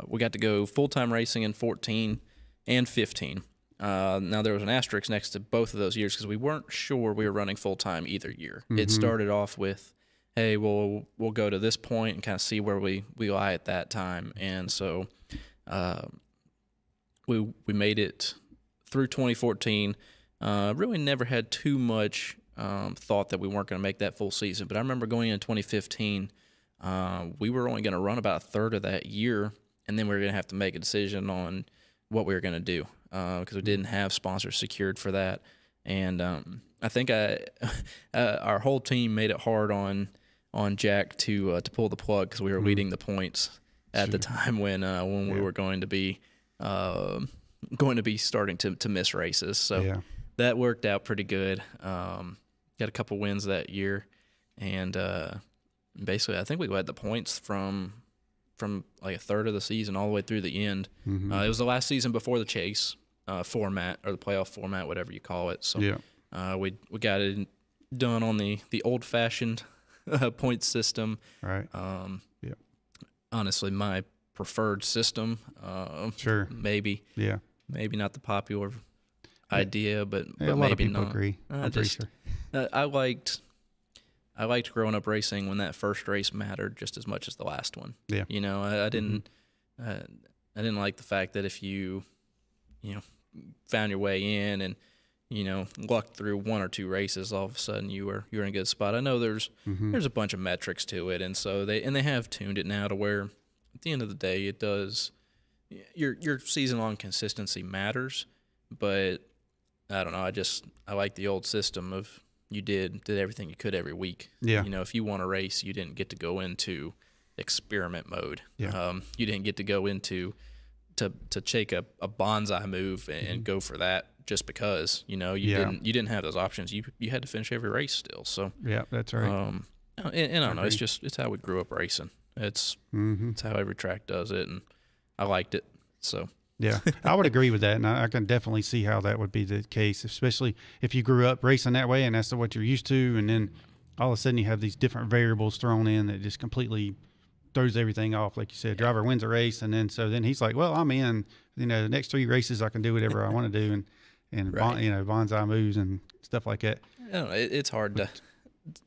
We got to go full-time racing in 14 and 15. Now, there was an asterisk next to both of those years because we weren't sure we were running full-time either year. It started off with, hey, we'll go to this point and kind of see where we lie at that time. And so we made it through 2014. Really never had too much thought that we weren't going to make that full season. But I remember going in 2015, we were only going to run about a third of that year, and then we were going to have to make a decision on what we were going to do because we didn't have sponsors secured for that. And I think our whole team made it hard on Jack to pull the plug because we were leading the points at the time when we were going to be starting to miss races. So that worked out pretty good. Got a couple wins that year, and basically I think we led the points from like a third of the season all the way through the end. It was the last season before the chase format or the playoff format, whatever you call it. So we got it done on the old-fashioned point system. Right. Honestly, my preferred system. Sure. Maybe. Yeah. Maybe not the popular idea, but a lot maybe of people not. agree. I'm pretty sure. I liked growing up racing when that first race mattered just as much as the last one. Yeah. You know, I didn't like the fact that if you found your way in and lucked through one or two races, all of a sudden you were in a good spot. I know there's a bunch of metrics to it, and so they have tuned it now to where at the end of the day it does. Your season long consistency matters, but I don't know. I like the old system of you did everything you could every week. Yeah. If you won a race, you didn't get to go into experiment mode. Yeah. You didn't get to go into to take a bonsai move and go for that just because you didn't have those options. You had to finish every race still. So yeah, that's right. And I don't know. It's how we grew up racing. It's how every track does it, and I liked it. So. Yeah, I would agree with that, and I can definitely see how that would be the case, especially if you grew up racing that way and that's what you're used to, and then all of a sudden you have these different variables thrown in that just completely throws everything off. Like you said, driver wins a race, and then he's like, well, I'm in. The next 3 races I can do whatever I want to do, and right. bonsai moves and stuff like that. I don't know. It's hard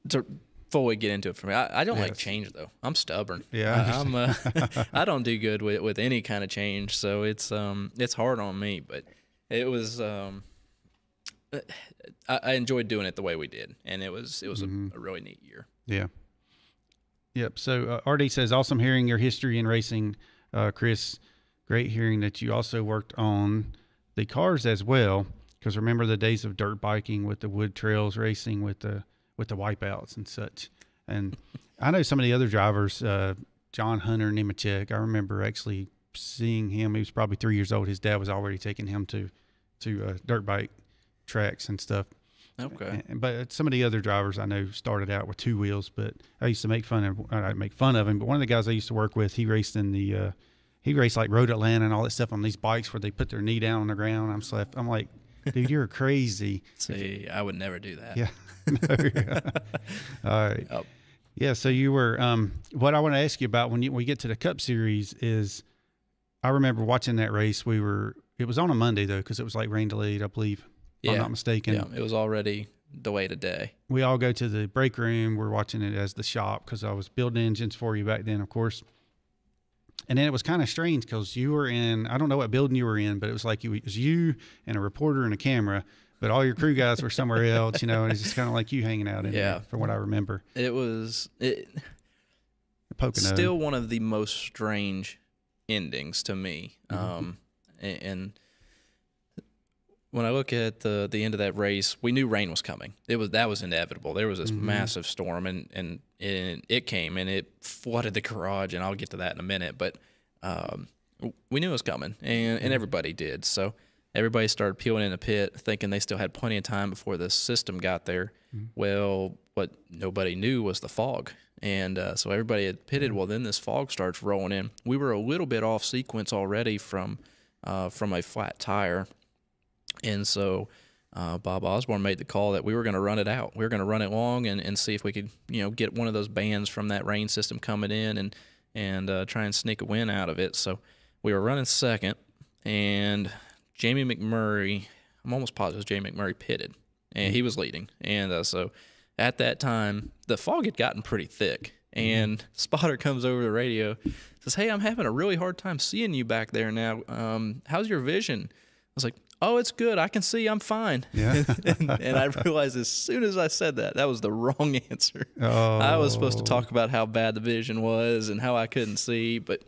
to fully get into it for me. I don't like change though. I'm stubborn. Yeah, I don't do good with any kind of change, so it's hard on me. But it was I enjoyed doing it the way we did, and it was a really neat year. Yeah. Yep. So RD says, awesome hearing your history in racing, Chris. Great hearing that you also worked on the cars as well. Because remember the days of dirt biking with the wood trails racing with the wipeouts and such. And I know some of the other drivers, John Hunter Nemechek, I remember actually seeing him. He was probably 3 years old. His dad was already taking him to dirt bike tracks and stuff. Okay. But some of the other drivers I know started out with 2 wheels, but I used to make fun of him. But one of the guys I used to work with, he raced like Road Atlanta and all that stuff on these bikes where they put their knee down on the ground. I'm like, dude, you're crazy. See, I would never do that. Yeah. All right. Oh. Yeah. So you were, what I want to ask you about when we get to the Cup Series is, I remember watching that race. It was on a Monday though, because it was like rain delayed, I believe, if I'm not mistaken. Yeah. It was already delayed a day. We all go to the break room. We're watching it as the shop because I was building engines for you back then, of course. And then it was kind of strange because you were in, I don't know what building you were in, but it was like it was you and a reporter and a camera, but all your crew guys were somewhere else, and it's just kind of like you hanging out in there, from what I remember. It was Pocono. Still one of the most strange endings to me. And when I look at the end of that race, we knew rain was coming. That was inevitable. There was this massive storm, and it came and it flooded the garage, and I'll get to that in a minute. But we knew it was coming, and everybody did. So everybody started peeling in the pit, thinking they still had plenty of time before the system got there. Well, what nobody knew was the fog, and so everybody had pitted. Well, then this fog starts rolling in. We were a little bit off sequence already from a flat tire. And so Bob Osborne made the call that we were going to run it out. We were going to run it long and see if we could, get one of those bands from that rain system coming in and try and sneak a win out of it. So we were running second, and Jamie McMurray, I'm almost positive Jamie McMurray pitted, and he was leading. And so at that time, the fog had gotten pretty thick, and spotter comes over the radio, says, "Hey, I'm having a really hard time seeing you back there now. How's your vision?" I was like, "Oh, it's good. I can see. I'm fine." Yeah. and I realized as soon as I said that was the wrong answer. Oh. I was supposed to talk about how bad the vision was and how I couldn't see, but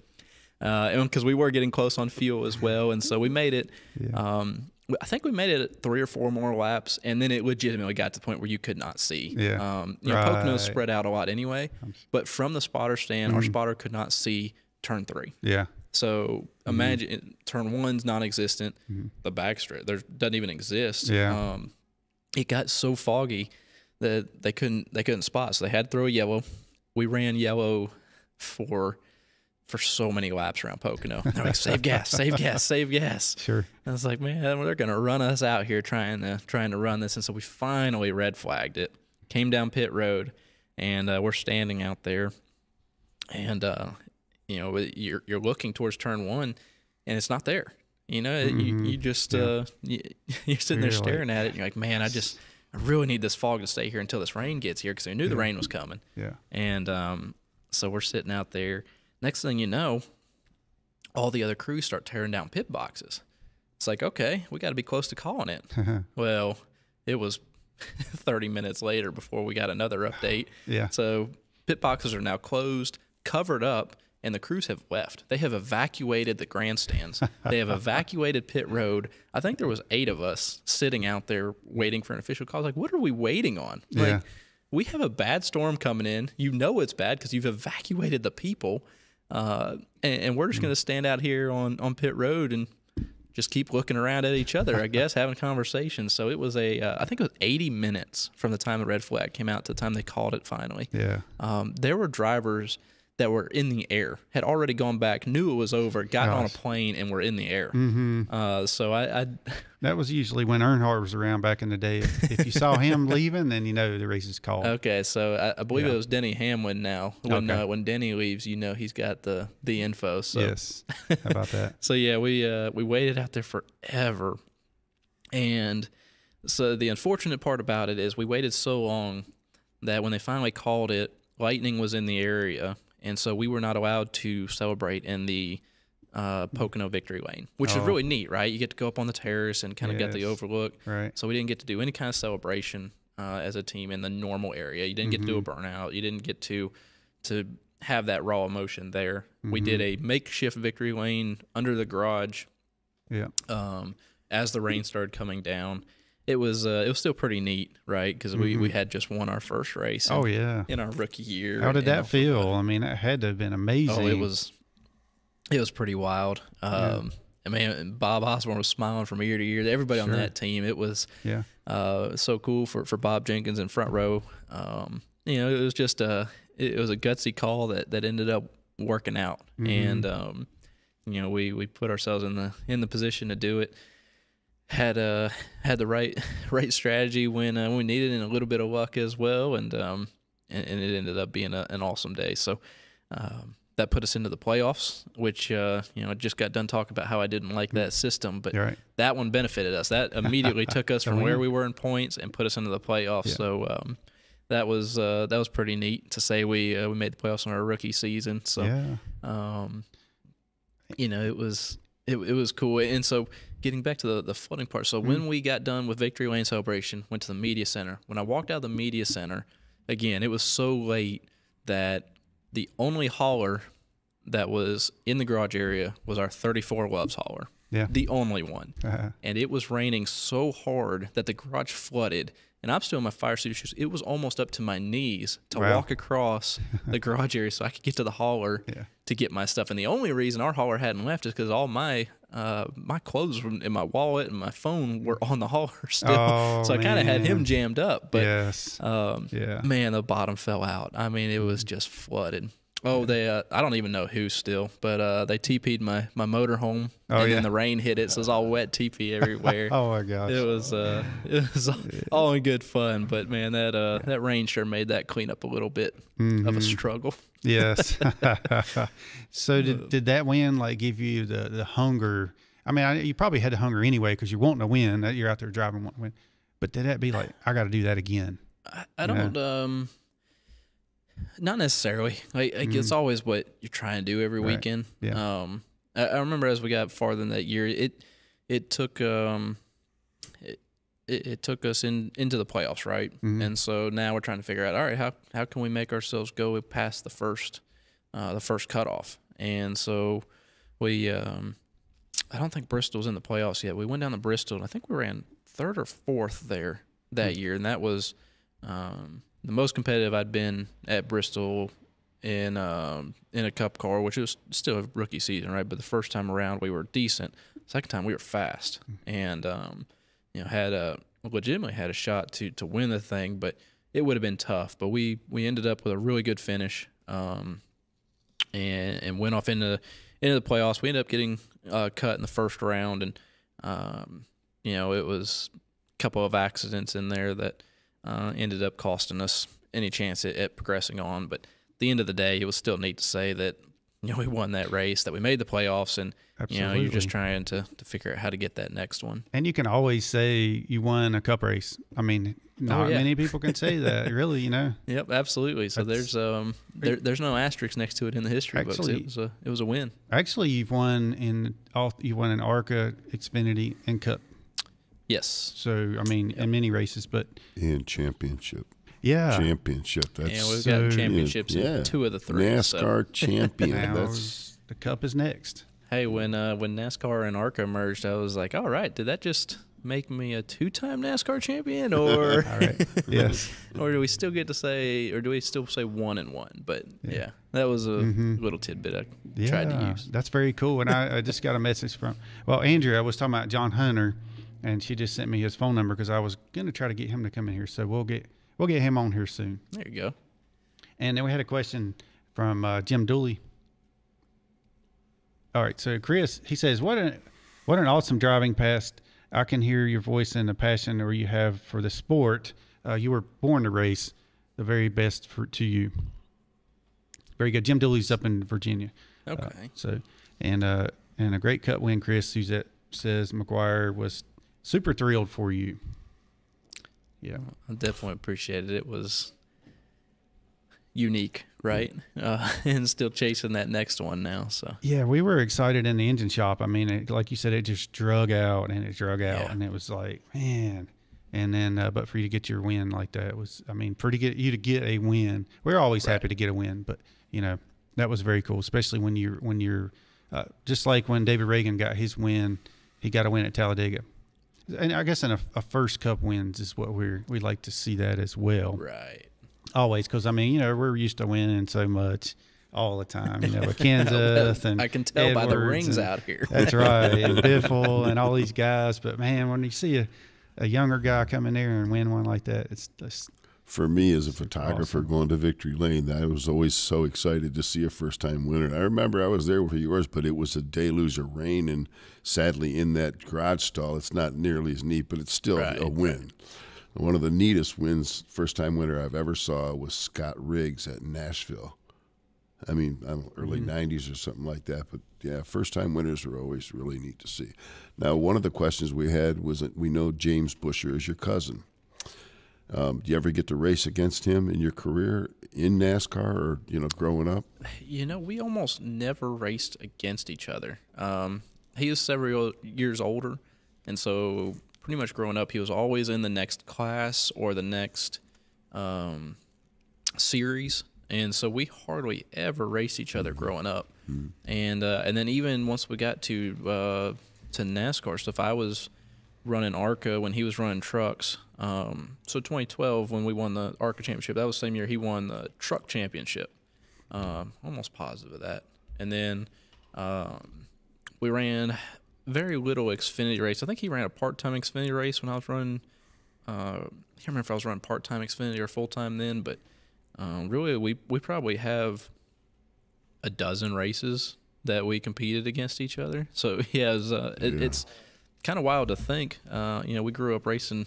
because we were getting close on fuel as well, and so we made it. Yeah. I think we made it 3 or 4 more laps, and then it legitimately got to the point where you could not see. Yeah. Pocono spread out a lot anyway, but from the spotter stand, our spotter could not see turn 3. Yeah. So imagine turn 1's non-existent. The backstretch doesn't even exist. Yeah. It got so foggy that they couldn't spot. So they had to throw a yellow. We ran yellow for so many laps around Pocono. They're like, "Save gas, save gas, save gas." Sure. I was like, man, they're gonna run us out here trying to run this. And so we finally red flagged it. Came down pit road, and we're standing out there, and you're looking towards turn 1, and it's not there. You just you're sitting there staring at it, and you're like, man, I really need this fog to stay here until this rain gets here, because I knew the rain was coming. Yeah. And so we're sitting out there. Next thing you know, all the other crews start tearing down pit boxes. It's like, okay, we got to be close to calling it. Well, it was 30 minutes later before we got another update. Yeah. So pit boxes are now closed, covered up, and the crews have left. They have evacuated the grandstands. They have evacuated pit road. I think there was 8 of us sitting out there waiting for an official call. Like, what are we waiting on? Yeah. Like, we have a bad storm coming in. You know it's bad because you've evacuated the people. And we're just going to stand out here on pit road and just keep looking around at each other, I guess, having conversations. So it was I think it was 80 minutes from the time the red flag came out to the time they called it finally. Yeah. There were drivers that were in the air, had already gone back, knew it was over, got on a plane, and were in the air. So I that was usually when Earnhardt was around back in the day. If you saw him leaving, then the race is called. Okay, so I believe it was Denny Hamlin now. When Denny leaves, he's got the info. So. Yes. How about that? So yeah, we waited out there forever, and so the unfortunate part about it is we waited so long that when they finally called it, lightning was in the area. And so we were not allowed to celebrate in the Pocono victory lane, which is really neat, right? You get to go up on the terrace and kind of get the overlook. Right. So we didn't get to do any kind of celebration as a team in the normal area. You didn't get to do a burnout. You didn't get to have that raw emotion there. We did a makeshift victory lane under the garage. Yeah. As the rain started coming down. It was still pretty neat, right? Because we had just won our first race. In our rookie year. How did that feel? I mean, that had to have been amazing. Oh, it was pretty wild. I mean, Bob Osborne was smiling from ear to ear. Everybody on that team, it was so cool for Bob Jenkins in front row. It was just it was a gutsy call that ended up working out, and we put ourselves in the position to do it. Had the right strategy when we needed, and a little bit of luck as well, and it ended up being an awesome day. So that put us into the playoffs, which I just got done talking about how I didn't like that system, but that one benefited us. That immediately took us from where we were in points and put us into the playoffs. Yeah. So that was pretty neat to say we made the playoffs in our rookie season. So it was cool, and so. Getting back to the flooding part, so when we got done with Victory Lane celebration, went to the media center. When I walked out of the media center, again, it was so late that the only hauler that was in the garage area was our 34 Loves hauler. Yeah. The only one. And it was raining so hard that the garage flooded. And I'm still in my fire suit shoes. It was almost up to my knees to walk across the garage area so I could get to the hauler to get my stuff. And the only reason our hauler hadn't left is because all my clothes in my wallet and my phone were on the hauler still. So I kind of had him jammed up. But man, the bottom fell out. I mean, it was just flooded. Oh, they I don't even know who still, but they TP'd my motor home, and then the rain hit it, so it was all wet TP everywhere. Oh my gosh. It was all in good fun, but man, that rain sure made that cleanup a little bit of a struggle. Yes. So did that win like give you the hunger? I mean, you probably had the hunger anyway because you're wanting to win. You're out there driving, wanting to win. But did that be like, I got to do that again? I don't. Not necessarily. Like it's always what you're trying to do every weekend. Yeah. I remember as we got farther in that year, it took it took us into the playoffs, right? And so now we're trying to figure out, all right, how can we make ourselves go past the first cutoff? And so we I don't think Bristol was in the playoffs yet. We went down to Bristol, and I think we ran 3rd or 4th there that year, and that was the most competitive I'd been at Bristol in a Cup car, which was still a rookie season, right? But the first time around, we were decent. Second time, we were fast, and legitimately had a shot to win the thing, but it would have been tough. But we ended up with a really good finish, and went off into the playoffs. We ended up getting cut in the first round, and it was a couple of accidents in there that ended up costing us any chance at progressing on. But at the end of the day, it was still neat to say that we won that race, that we made the playoffs, and Absolutely. You're just trying to figure out how to get that next one. And you can always say you won a Cup race. I mean, not many people can say that, really. Yep, absolutely. So there's no asterisk next to it in the history books. It was a win. Actually, you've won in ARCA, Xfinity, and Cup. Yes. So I mean, in many races, but and championship. Yeah, championship. We've got championships in 2 of the 3. NASCAR champion. Now, the Cup is next. Hey, when NASCAR and ARCA merged, I was like, all right, did that just make me a 2-time NASCAR champion, or all right, yes, or do we still get to say, or do we still say 1 and 1? But that was a little tidbit I tried to use. That's very cool. And I just got a message from Andrea. I was talking about John Hunter, and she just sent me his phone number because I was going to try to get him to come in here. So we'll get him on here soon. There you go. And then we had a question from Jim Dooley. All right, so Chris, he says, what an awesome driving past. I can hear your voice and the passion or you have for the sport. You were born to race. The very best to you. Very good. Jim Dooley's up in Virginia. Okay. And a great Cup win, Chris. Suzette says McGuire was super thrilled for you. Yeah, I definitely appreciate it. It was unique, right? And still chasing that next one now. So yeah, we were excited in the engine shop. I mean, like you said, it just drug out, and and it was like, man. And then, but for you to get your win like that was, I mean, you to get a win. We're always happy to get a win, but that was very cool, especially when you're just like when David Reagan got his win, he got a win at Talladega. And I guess in a first Cup wins is what we like to see that as well. Right. Always, because I mean, we're used to winning so much all the time. With Kansas and I can tell Edwards by the rings out here. That's right, and Biffle and all these guys. But man, when you see a younger guy come in there and win one like that, it's for me as a photographer awesome. Going to Victory Lane, I was always so excited to see a first-time winner. I remember I was there for yours, but it was a deluge of rain, and sadly in that garage stall, it's not nearly as neat, but it's still a win. One of the neatest wins, first-time winner I've ever saw was Scott Riggs at Nashville. I mean, early 90s or something like that. But, yeah, first-time winners are always really neat to see. Now, one of the questions we had was that we know James Buescher is your cousin. Do you ever get to race against him in your career in NASCAR or, growing up? We almost never raced against each other. He is several years older, and so pretty much growing up, he was always in the next class or the next series, and so we hardly ever raced each other growing up. And then even once we got to NASCAR stuff, I was running ARCA when he was running trucks. So 2012, when we won the ARCA Championship, that was the same year he won the Truck Championship. Almost positive of that. And then we ran very little Xfinity race. I think he ran a part-time Xfinity race when I was running. I can't remember if I was running part-time Xfinity or full-time then, but really we probably have a dozen races that we competed against each other. So yeah, it's kind of wild to think. You know, we grew up racing,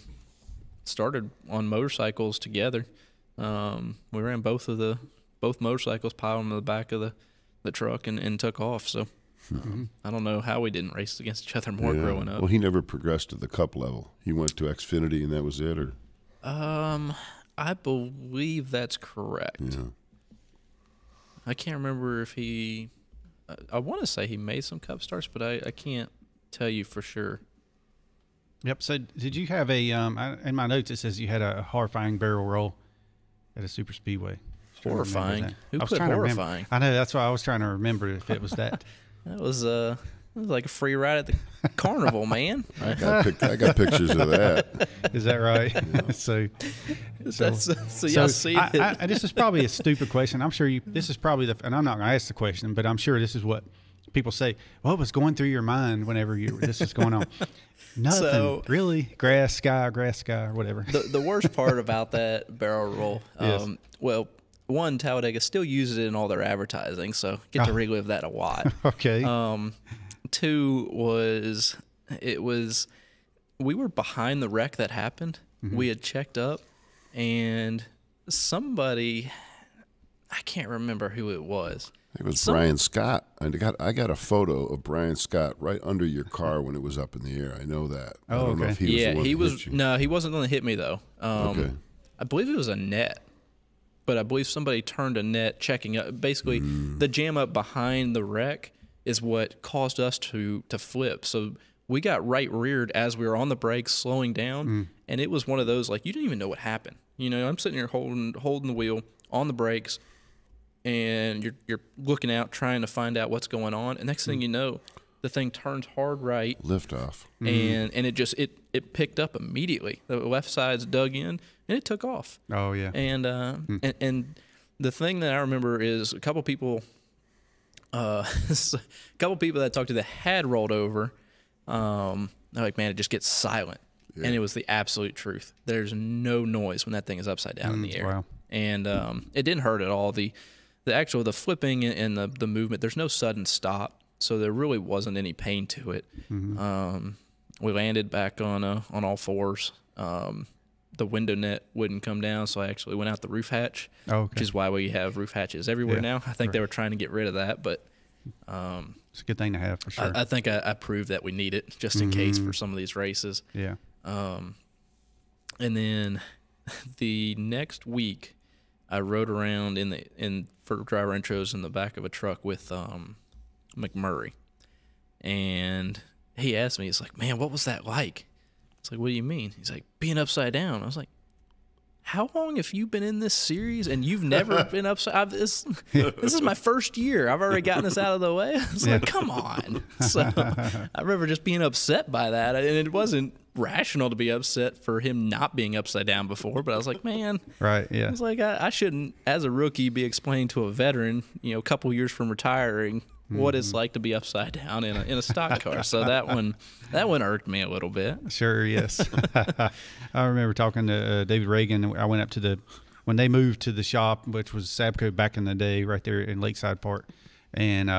started on motorcycles together. We ran both motorcycles, piled them in the back of the truck, and took off. So I don't know how we didn't race against each other more growing up. Well, he never progressed to the Cup level. He went to Xfinity, and that was it, or? I believe that's correct. Yeah. I can't remember if he. I want to say he made some Cup starts, but I can't tell you for sure. Yep. So did you have a? In my notes it says you had a horrifying barrel roll at a super speedway. Horrifying. Who put horrifying? I know, that's why I was trying to remember if it was that. That was like a free ride at the carnival, man. I got pictures of that. Is that right? Yeah. So y'all see it. This is probably a stupid question. I'm sure this is probably and I'm not going to ask the question, but I'm sure this is what people say. What was going through your mind whenever this was going on? Nothing. So, really? Grass, sky, or whatever. The worst part about that barrel roll, well, one, Talladega still uses it in all their advertising, so get to relive that a lot. Okay. Two was, we were behind the wreck that happened. Mm-hmm. We had checked up, and somebody, I can't remember who it was. It was Brian Scott. I got a photo of Brian Scott right under your car when it was up in the air. I know that. Oh, I don't know if he was the one that hit you. No, he wasn't going to hit me though. Okay. I believe it was a net. But I believe somebody turned a net checking up. Basically, the jam up behind the wreck is what caused us to flip. So we got right reared as we were on the brakes, slowing down, and it was one of those, like, you didn't even know what happened. You know, I'm sitting here holding the wheel on the brakes, and you're looking out trying to find out what's going on. And next thing you know, the thing turns hard right. Lift off. And it just it picked up immediately. The left side's dug in, and it took off. Oh, yeah. And and the thing that I remember is a couple people that I talked to that had rolled over, they're like, man, it just gets silent. Yeah. And it was the absolute truth. There's no noise when that thing is upside down in the air. Wow. And it didn't hurt at all. The flipping and the movement, there's no sudden stop. So there really wasn't any pain to it. Mm-hmm. We landed back on all fours. The window net wouldn't come down, so I actually went out the roof hatch, which is why we have roof hatches everywhere now. I think they were trying to get rid of that, but it's a good thing to have for sure. I think I proved that we need it just in case for some of these races. Yeah. And then the next week, I rode around for driver intros in the back of a truck with McMurray, and he asked me, he's like, man, what was that like? It's like, what do you mean? He's like, being upside down. I was like, how long have you been in this series and you've never been upside? This is my first year. I've already gotten this out of the way. I was like, come on. So I remember just being upset by that, and it wasn't rational to be upset for him not being upside down before, but I was like, man, right, yeah. I was like, I shouldn't, as a rookie, be explaining to a veteran, a couple years from retiring, what it's like to be upside down in a stock car. So that one irked me a little bit. Sure, yes. I remember talking to David Reagan. I went up to when they moved to the shop, which was Sabco back in the day, right there in Lakeside Park. And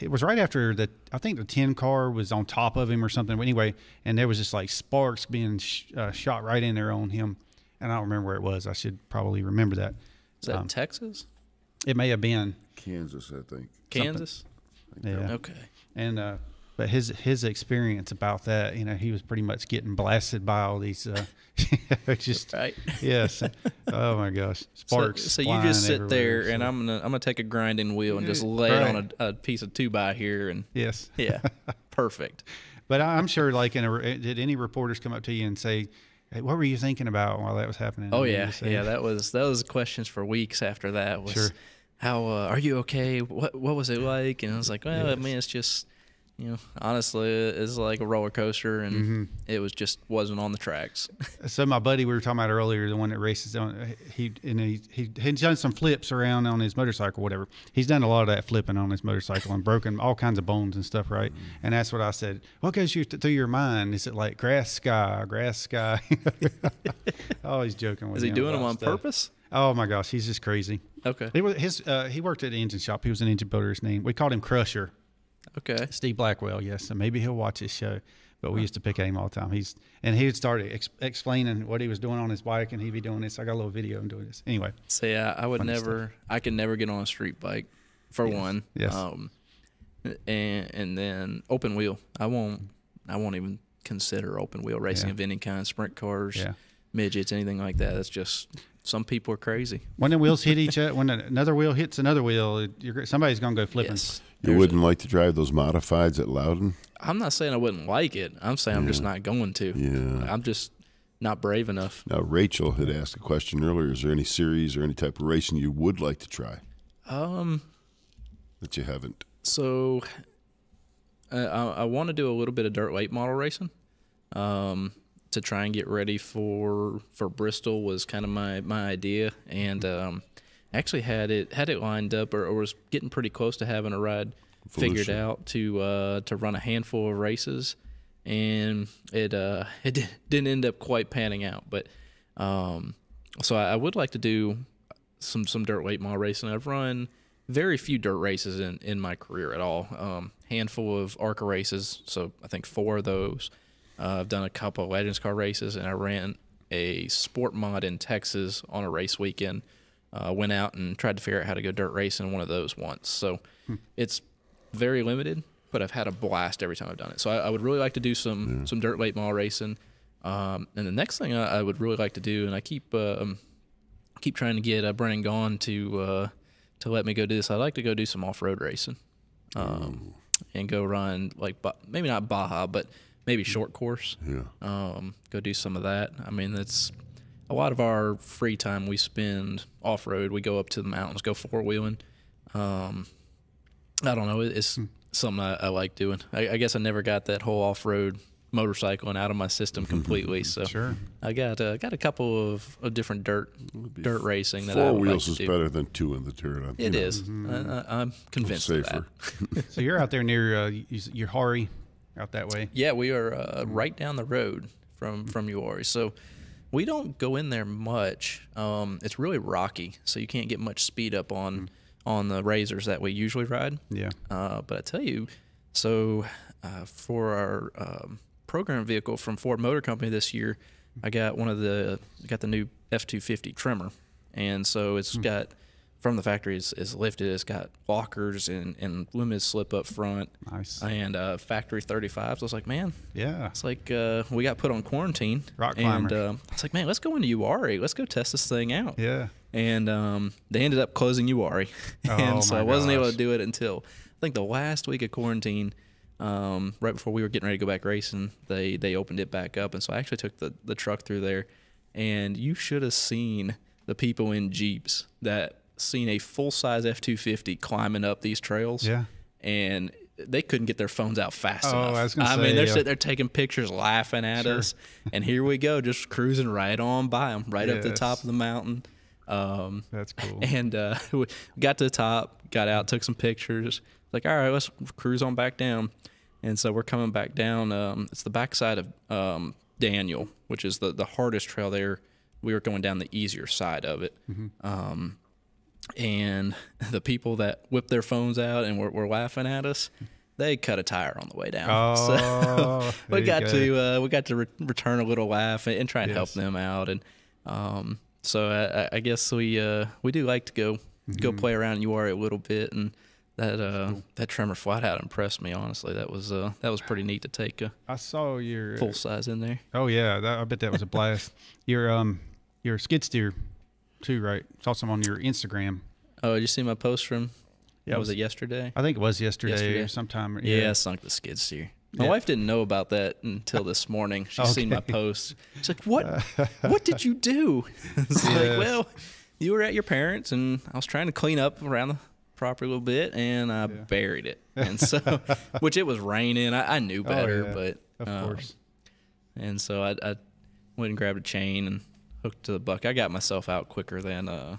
it was right after I think the 10 car was on top of him or something. But anyway, and there was just like sparks being shot right in there on him. And I don't remember where it was. I should probably remember that. Is that Texas? It may have been. Kansas, I think. Kansas? Yeah. Okay. And but his experience about that, he was pretty much getting blasted by all these just right. Yes. Oh my gosh. Sparks. So you just sit there and I'm gonna take a grinding wheel and just lay it on a piece of 2x here and yes. Yeah. Perfect. But I'm sure did any reporters come up to you and say, hey, what were you thinking about while that was happening? Oh yeah. Yeah, that was questions for weeks after that. Sure. How are you okay? What was it like? And I was like, well, I mean, it's just, honestly, it's like a roller coaster, and it wasn't on the tracks. So my buddy we were talking about earlier, the one that races on, he'd done some flips around on his motorcycle, whatever. He's done a lot of that flipping on his motorcycle and broken all kinds of bones and stuff, right? And that's what I said. What goes through your mind? Is it like grass sky? Oh, he's joking with Is he doing them on purpose? Oh my gosh, he's just crazy. Okay. He worked at the engine shop. He was an engine builder. His name, we called him Crusher. Okay. Steve Blackwell, yes. So maybe he'll watch this show. But we used to pick at him all the time. He would start explaining what he was doing on his bike, and he'd be doing this. I got a little video of him doing this. Anyway. So yeah, I could never get on a street bike, for one. Yes. And then open wheel. I won't even consider open wheel racing of any kind. Sprint cars, midgets, anything like that. That's just, some people are crazy. When the wheels hit each other, when another wheel hits another wheel, somebody's going to go flipping. Yes. You wouldn't like to drive those modifieds at Loudon? I'm not saying I wouldn't like it. I'm saying I'm just not going to. Yeah. I'm just not brave enough. Now, Rachel had asked a question earlier. Is there any series or any type of racing you would like to try? That you haven't? So I want to do a little bit of dirt late model racing. To try and get ready for Bristol was kind of my idea, and actually had it lined up or was getting pretty close to having a ride figured out to run a handful of races, and it didn't end up quite panning out. But so I would like to do some dirt late model racing. I've run very few dirt races in my career at all. Handful of ARCA races, so I think 4 of those. I've done a couple of Legends car races, and I ran a sport mod in Texas on a race weekend. Went out and tried to figure out how to go dirt racing one of those once. So it's very limited, but I've had a blast every time I've done it. So I would really like to do some dirt late model racing. And the next thing I would really like to do, and I keep trying to get Brennan Gaughan to let me go do this. I'd like to go do some off-road racing, and go run maybe not Baja, but maybe short course. Yeah. Go do some of that. I mean, that's a lot of our free time we spend off-road. We go up to the mountains, go four-wheeling. I don't know. It's something I like doing. I guess I never got that whole off-road motorcycling out of my system completely. So Sure. I got a couple of different dirt racing that I Four would wheels like to is do. better than 2 in the dirt. It is. I'm convinced of that. Safer. So you're out there near your Hari, out that way. Yeah, we are right down the road from Uwharrie. So we don't go in there much. It's really rocky, so you can't get much speed up on the razors that we usually ride. Yeah. But I tell you, so for our program vehicle from Ford Motor Company this year, I got the new F-250 trimmer, and so it's got, from the factory is lifted. It's got lockers and limited slip up front. Nice. And factory 35s. I was like, man, Yeah. it's like we got put on quarantine. Rock climber. And I was like, man, let's go into Uwharrie. Let's go test this thing out. Yeah. And they ended up closing Uwharrie. And Oh, so my I wasn't able gosh. to do it until I think the last week of quarantine, right before we were getting ready to go back racing. They opened it back up, and so I actually took the truck through there. And you should have seen the people in Jeeps that seen a full-size F-250 climbing up these trails. Yeah. And they couldn't get their phones out fast Oh, enough. I was gonna mean, say, they're yeah. sitting there taking pictures, laughing at Sure. us. And here we go, just cruising right on by them, right up the Yes. top of the mountain. That's cool. And we got to the top, got out, took some pictures. Like, all right, let's cruise on back down. And so we're coming back down. It's the backside of Daniel, which is the hardest trail there. We were going down the easier side of it. And the people that whipped their phones out and were laughing at us, they cut a tire on the way down. Oh, So we there you got to return a little laugh and try and help Yes. them out. And so I guess we do like to go play around Uwharrie a little bit, and that Tremor flat out impressed me. Honestly, that was pretty neat to take a I saw your full size in there. Oh yeah, I bet that was a blast. Your skid steer, too, right? Saw some on your Instagram. Oh, did you see my post from? Yeah, was it yesterday? I think it was yesterday Yesterday. or sometime. Yeah, I sunk the skid steer. My wife didn't know about that until this morning. She's seen my Okay. post. She's like, what did you do? It's like, well, you were at your parents', and I was trying to clean up around property a little bit, and I buried it. And so, which it was raining. I knew better, but of course. And so I went and grabbed a chain and hooked to the bucket. I got myself out quicker than I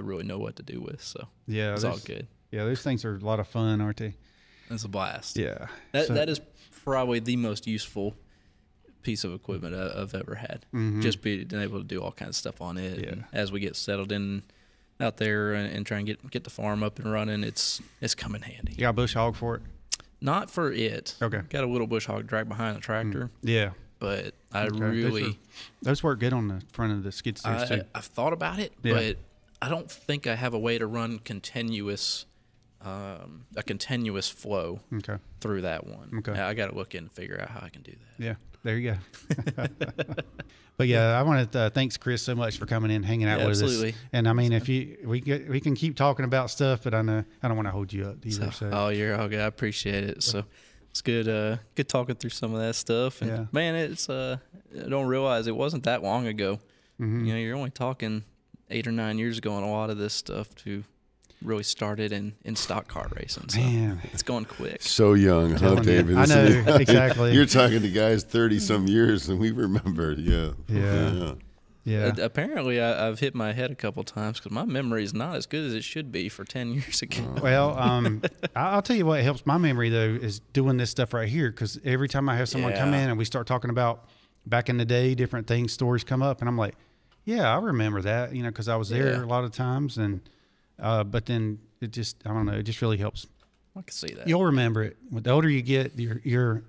really know what to do with. So it's all good. Yeah, those things are a lot of fun, aren't they? It's a blast. Yeah. That is probably the most useful piece of equipment I've ever had. Just being able to do all kinds of stuff on it. Yeah. And as we get settled in out there and try and get the farm up and running, it's come in handy. You got a bush hog for it? Not for it. Okay. Got a little bush hog right behind the tractor. Yeah. But I really... Those work good on the front of the skid steers, too. I've thought about it, but I don't think I have a way to run a continuous flow through that one. Okay. I got to look in and figure out how I can do that. Yeah, there you go. But yeah, I want to thanks Chris so much for coming in, hanging out with us. And I mean, if we can keep talking about stuff, but I know I don't want to hold you up either. So. Oh, you're all good. I appreciate it. So it's good talking through some of that stuff. And man, it's I don't realize it wasn't that long ago. You know, you're only talking 8 or 9 years ago, and a lot of this stuff really started in stock car racing. So it's going quick. So young, huh, David? I know, exactly. You're talking to guys 30-some years, and we remember, Apparently, I've hit my head a couple times because my memory is not as good as it should be for 10 years ago. Well, I'll tell you what helps my memory, though, is doing this stuff right here, because every time I have someone come in and we start talking about back in the day, different things, stories come up, and I'm like, yeah, I remember that, you know, because I was there a lot of times, and but then it just, I don't know, it just really helps. I can see that. You'll remember it. The older you get, you're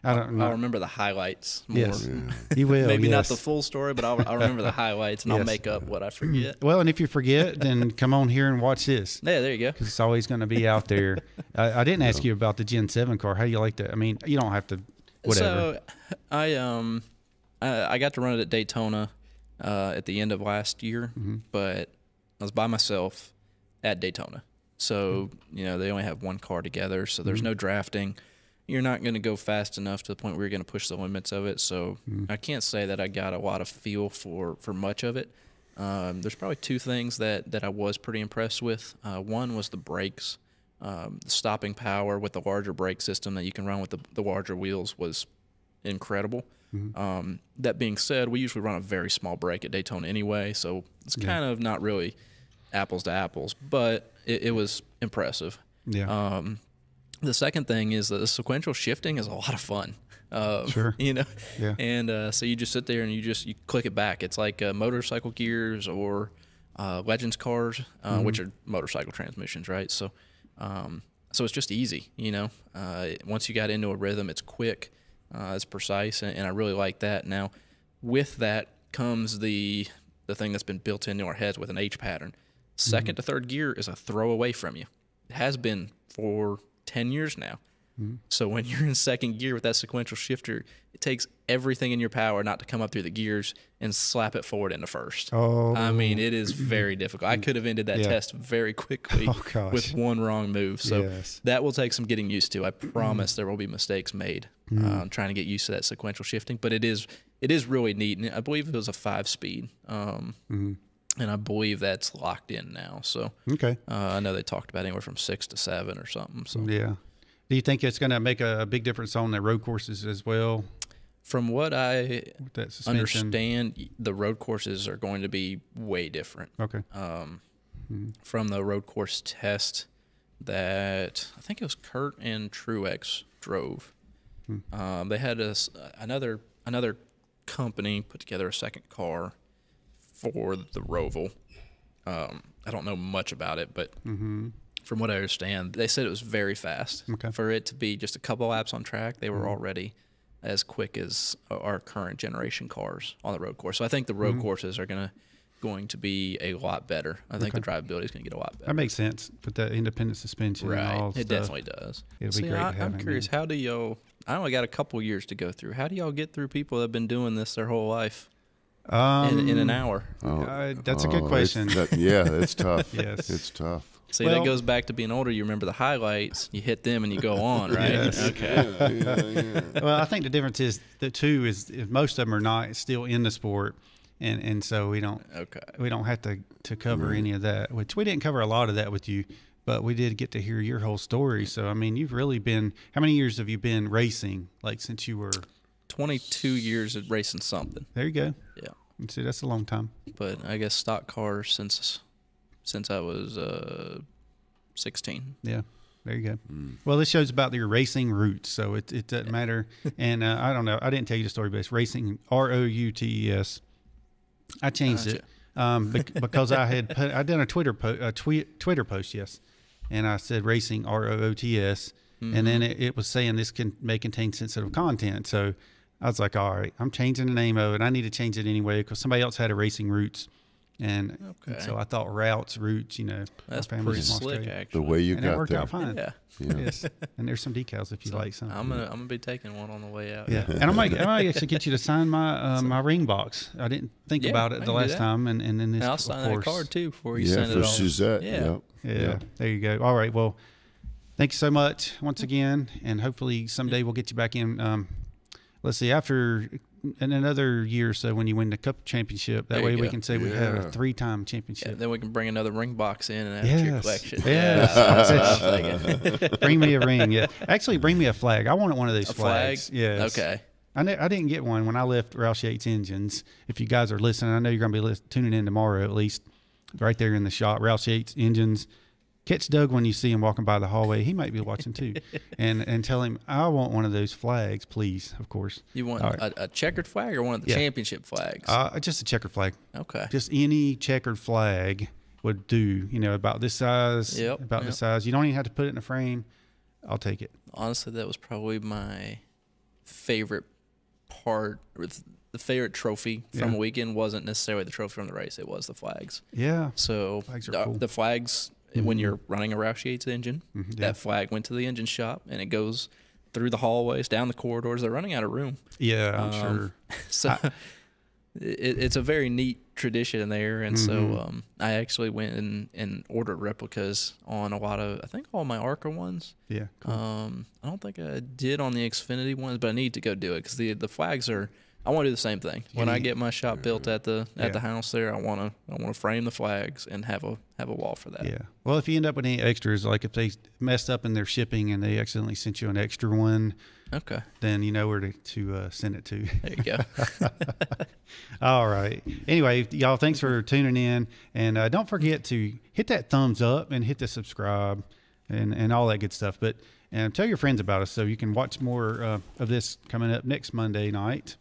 I'll remember the highlights more. Yes, you will. Maybe not the full story, but I'll remember the highlights, and I'll make up what I forget. Well, and if you forget, then come on here and watch this. Yeah, there you go. Because it's always going to be out there. I didn't ask you about the Gen 7 car. How do you like that? I mean, you don't have to, whatever. So I got to run it at Daytona at the end of last year, but I was by myself at Daytona. So, you know, they only have one car together, so there's no drafting. You're not going to go fast enough to the point where you're going to push the limits of it. So I can't say that I got a lot of feel for much of it. There's probably two things that I was pretty impressed with. One was the brakes. The stopping power with the larger brake system that you can run with the larger wheels was incredible. That being said, we usually run a very small brake at Daytona anyway, so it's kind of not really apples to apples, but it was impressive. Yeah. The second thing is that the sequential shifting is a lot of fun. Sure. You know? Yeah. And so you just sit there and you click it back. It's like motorcycle gears or Legends cars, which are motorcycle transmissions, right? So it's just easy, you know? Once you got into a rhythm, it's quick. It's precise, and I really like that. Now, with that comes the thing that's been built into our heads with an H pattern. Second to third gear is a throw away from you. It has been for 10 years now. So when you're in second gear with that sequential shifter, it takes everything in your power not to come up through the gears and slap it forward into first. I mean, it is very difficult. I could have ended that test very quickly with one wrong move. So that will take some getting used to. I promise there will be mistakes made trying to get used to that sequential shifting. But it is really neat. And I believe it was a 5-speed. And I believe that's locked in now. So I know they talked about anywhere from 6 to 7 or something. So yeah. Do you think it's going to make a big difference on the road courses as well? From what I understand, the road courses are going to be way different. Okay. From the road course test that I think it was Kurt and Truex drove, they had another company put together a second car for the Roval. I don't know much about it, but from what I understand, they said it was very fast. For it to be just a couple laps on track, they were already as quick as our current generation cars on the road course. So I think the road courses are going to be a lot better. I think the drivability is going to get a lot better. That makes sense. Put that independent suspension and all it stuff. Definitely does. It'll be great to have. I'm curious, how do y'all, I only got a couple years to go through. How do y'all get through people that have been doing this their whole life? In an hour? That's a good question. It's tough. Yes. It's tough. See, that goes back to being older. You remember the highlights. You hit them and you go on, right? Yes. Okay. Well, I think the difference is the two is most of them are not still in the sport, and so we don't have to cover any of that. Which we didn't cover a lot of that with you, but we did get to hear your whole story. So I mean, you've really been. How many years have you been racing? Like since you were 22 years of racing something. There you go. Yeah. See, that's a long time. But I guess stock cars since I was 16. Yeah. There you go. Well, this show's about your racing roots, so it doesn't matter. And I don't know. I didn't tell you the story, but it's racing, ROUTES. I changed it because I done a Twitter post, yes, and I said racing ROOTS, and then it was saying this may contain sensitive content. So I was like, all right, I'm changing the name of it. I need to change it anyway because somebody else had a racing roots. And so I thought roots, that's pretty slick, actually. The way you and got it worked there. out fine. Yeah. Yes. And there's some decals if you like some. I'm gonna be taking one on the way out. Yeah. And I might actually get you to sign my my ring box. I didn't think about it the last time, and then this. And I'll sign that card too before you send it for off. Suzette. Yeah. Yeah. There you go. All right. Well, thank you so much once again, and hopefully someday we'll get you back in. Let's see, after in another year or so when you win the Cup Championship, that way we can say we had a 3-time championship. Yeah, then we can bring another ring box in and add to your collection. Yes. Bring me a ring. Yeah. Actually, bring me a flag. I wanted one of those flags. Flag? Yes. Okay. I didn't get one when I left Roush Yates Engines. If you guys are listening, I know you're going to be tuning in tomorrow at least, right there in the shop, Roush Yates Engines. Catch Doug when you see him walking by the hallway. He might be watching too. and tell him, I want one of those flags, please, of course. You want a checkered flag or one of the championship flags? Just a checkered flag. Okay. Just any checkered flag would do, about this size, this size. You don't even have to put it in a frame. I'll take it. Honestly, that was probably my favorite part. The favorite trophy from the weekend wasn't necessarily the trophy from the race. It was the flags. Yeah. So flags are cool. The flags... When you're running a Roush Yates engine, that flag went to the engine shop, and it goes through the hallways, down the corridors. They're running out of room. Yeah, I'm sure. So it's a very neat tradition in there, and so I actually went and ordered replicas on a lot of, I think all my ARCA ones. Yeah, cool. I don't think I did on the Xfinity ones, but I need to go do it because the flags are. I want to do the same thing. When I get my shop built at the house there, I want to frame the flags and have a wall for that. Yeah. Well, if you end up with any extras, like if they messed up in their shipping and they accidentally sent you an extra one, then you know where to send it to. There you go. All right. Anyway, y'all, thanks for tuning in, and don't forget to hit that thumbs up and hit the subscribe and all that good stuff. But tell your friends about us so you can watch more of this coming up next Monday night.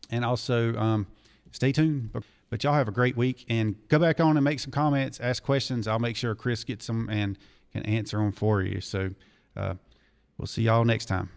And also, stay tuned. But y'all have a great week. And go back on and make some comments, ask questions. I'll make sure Chris gets them and can answer them for you. So we'll see y'all next time.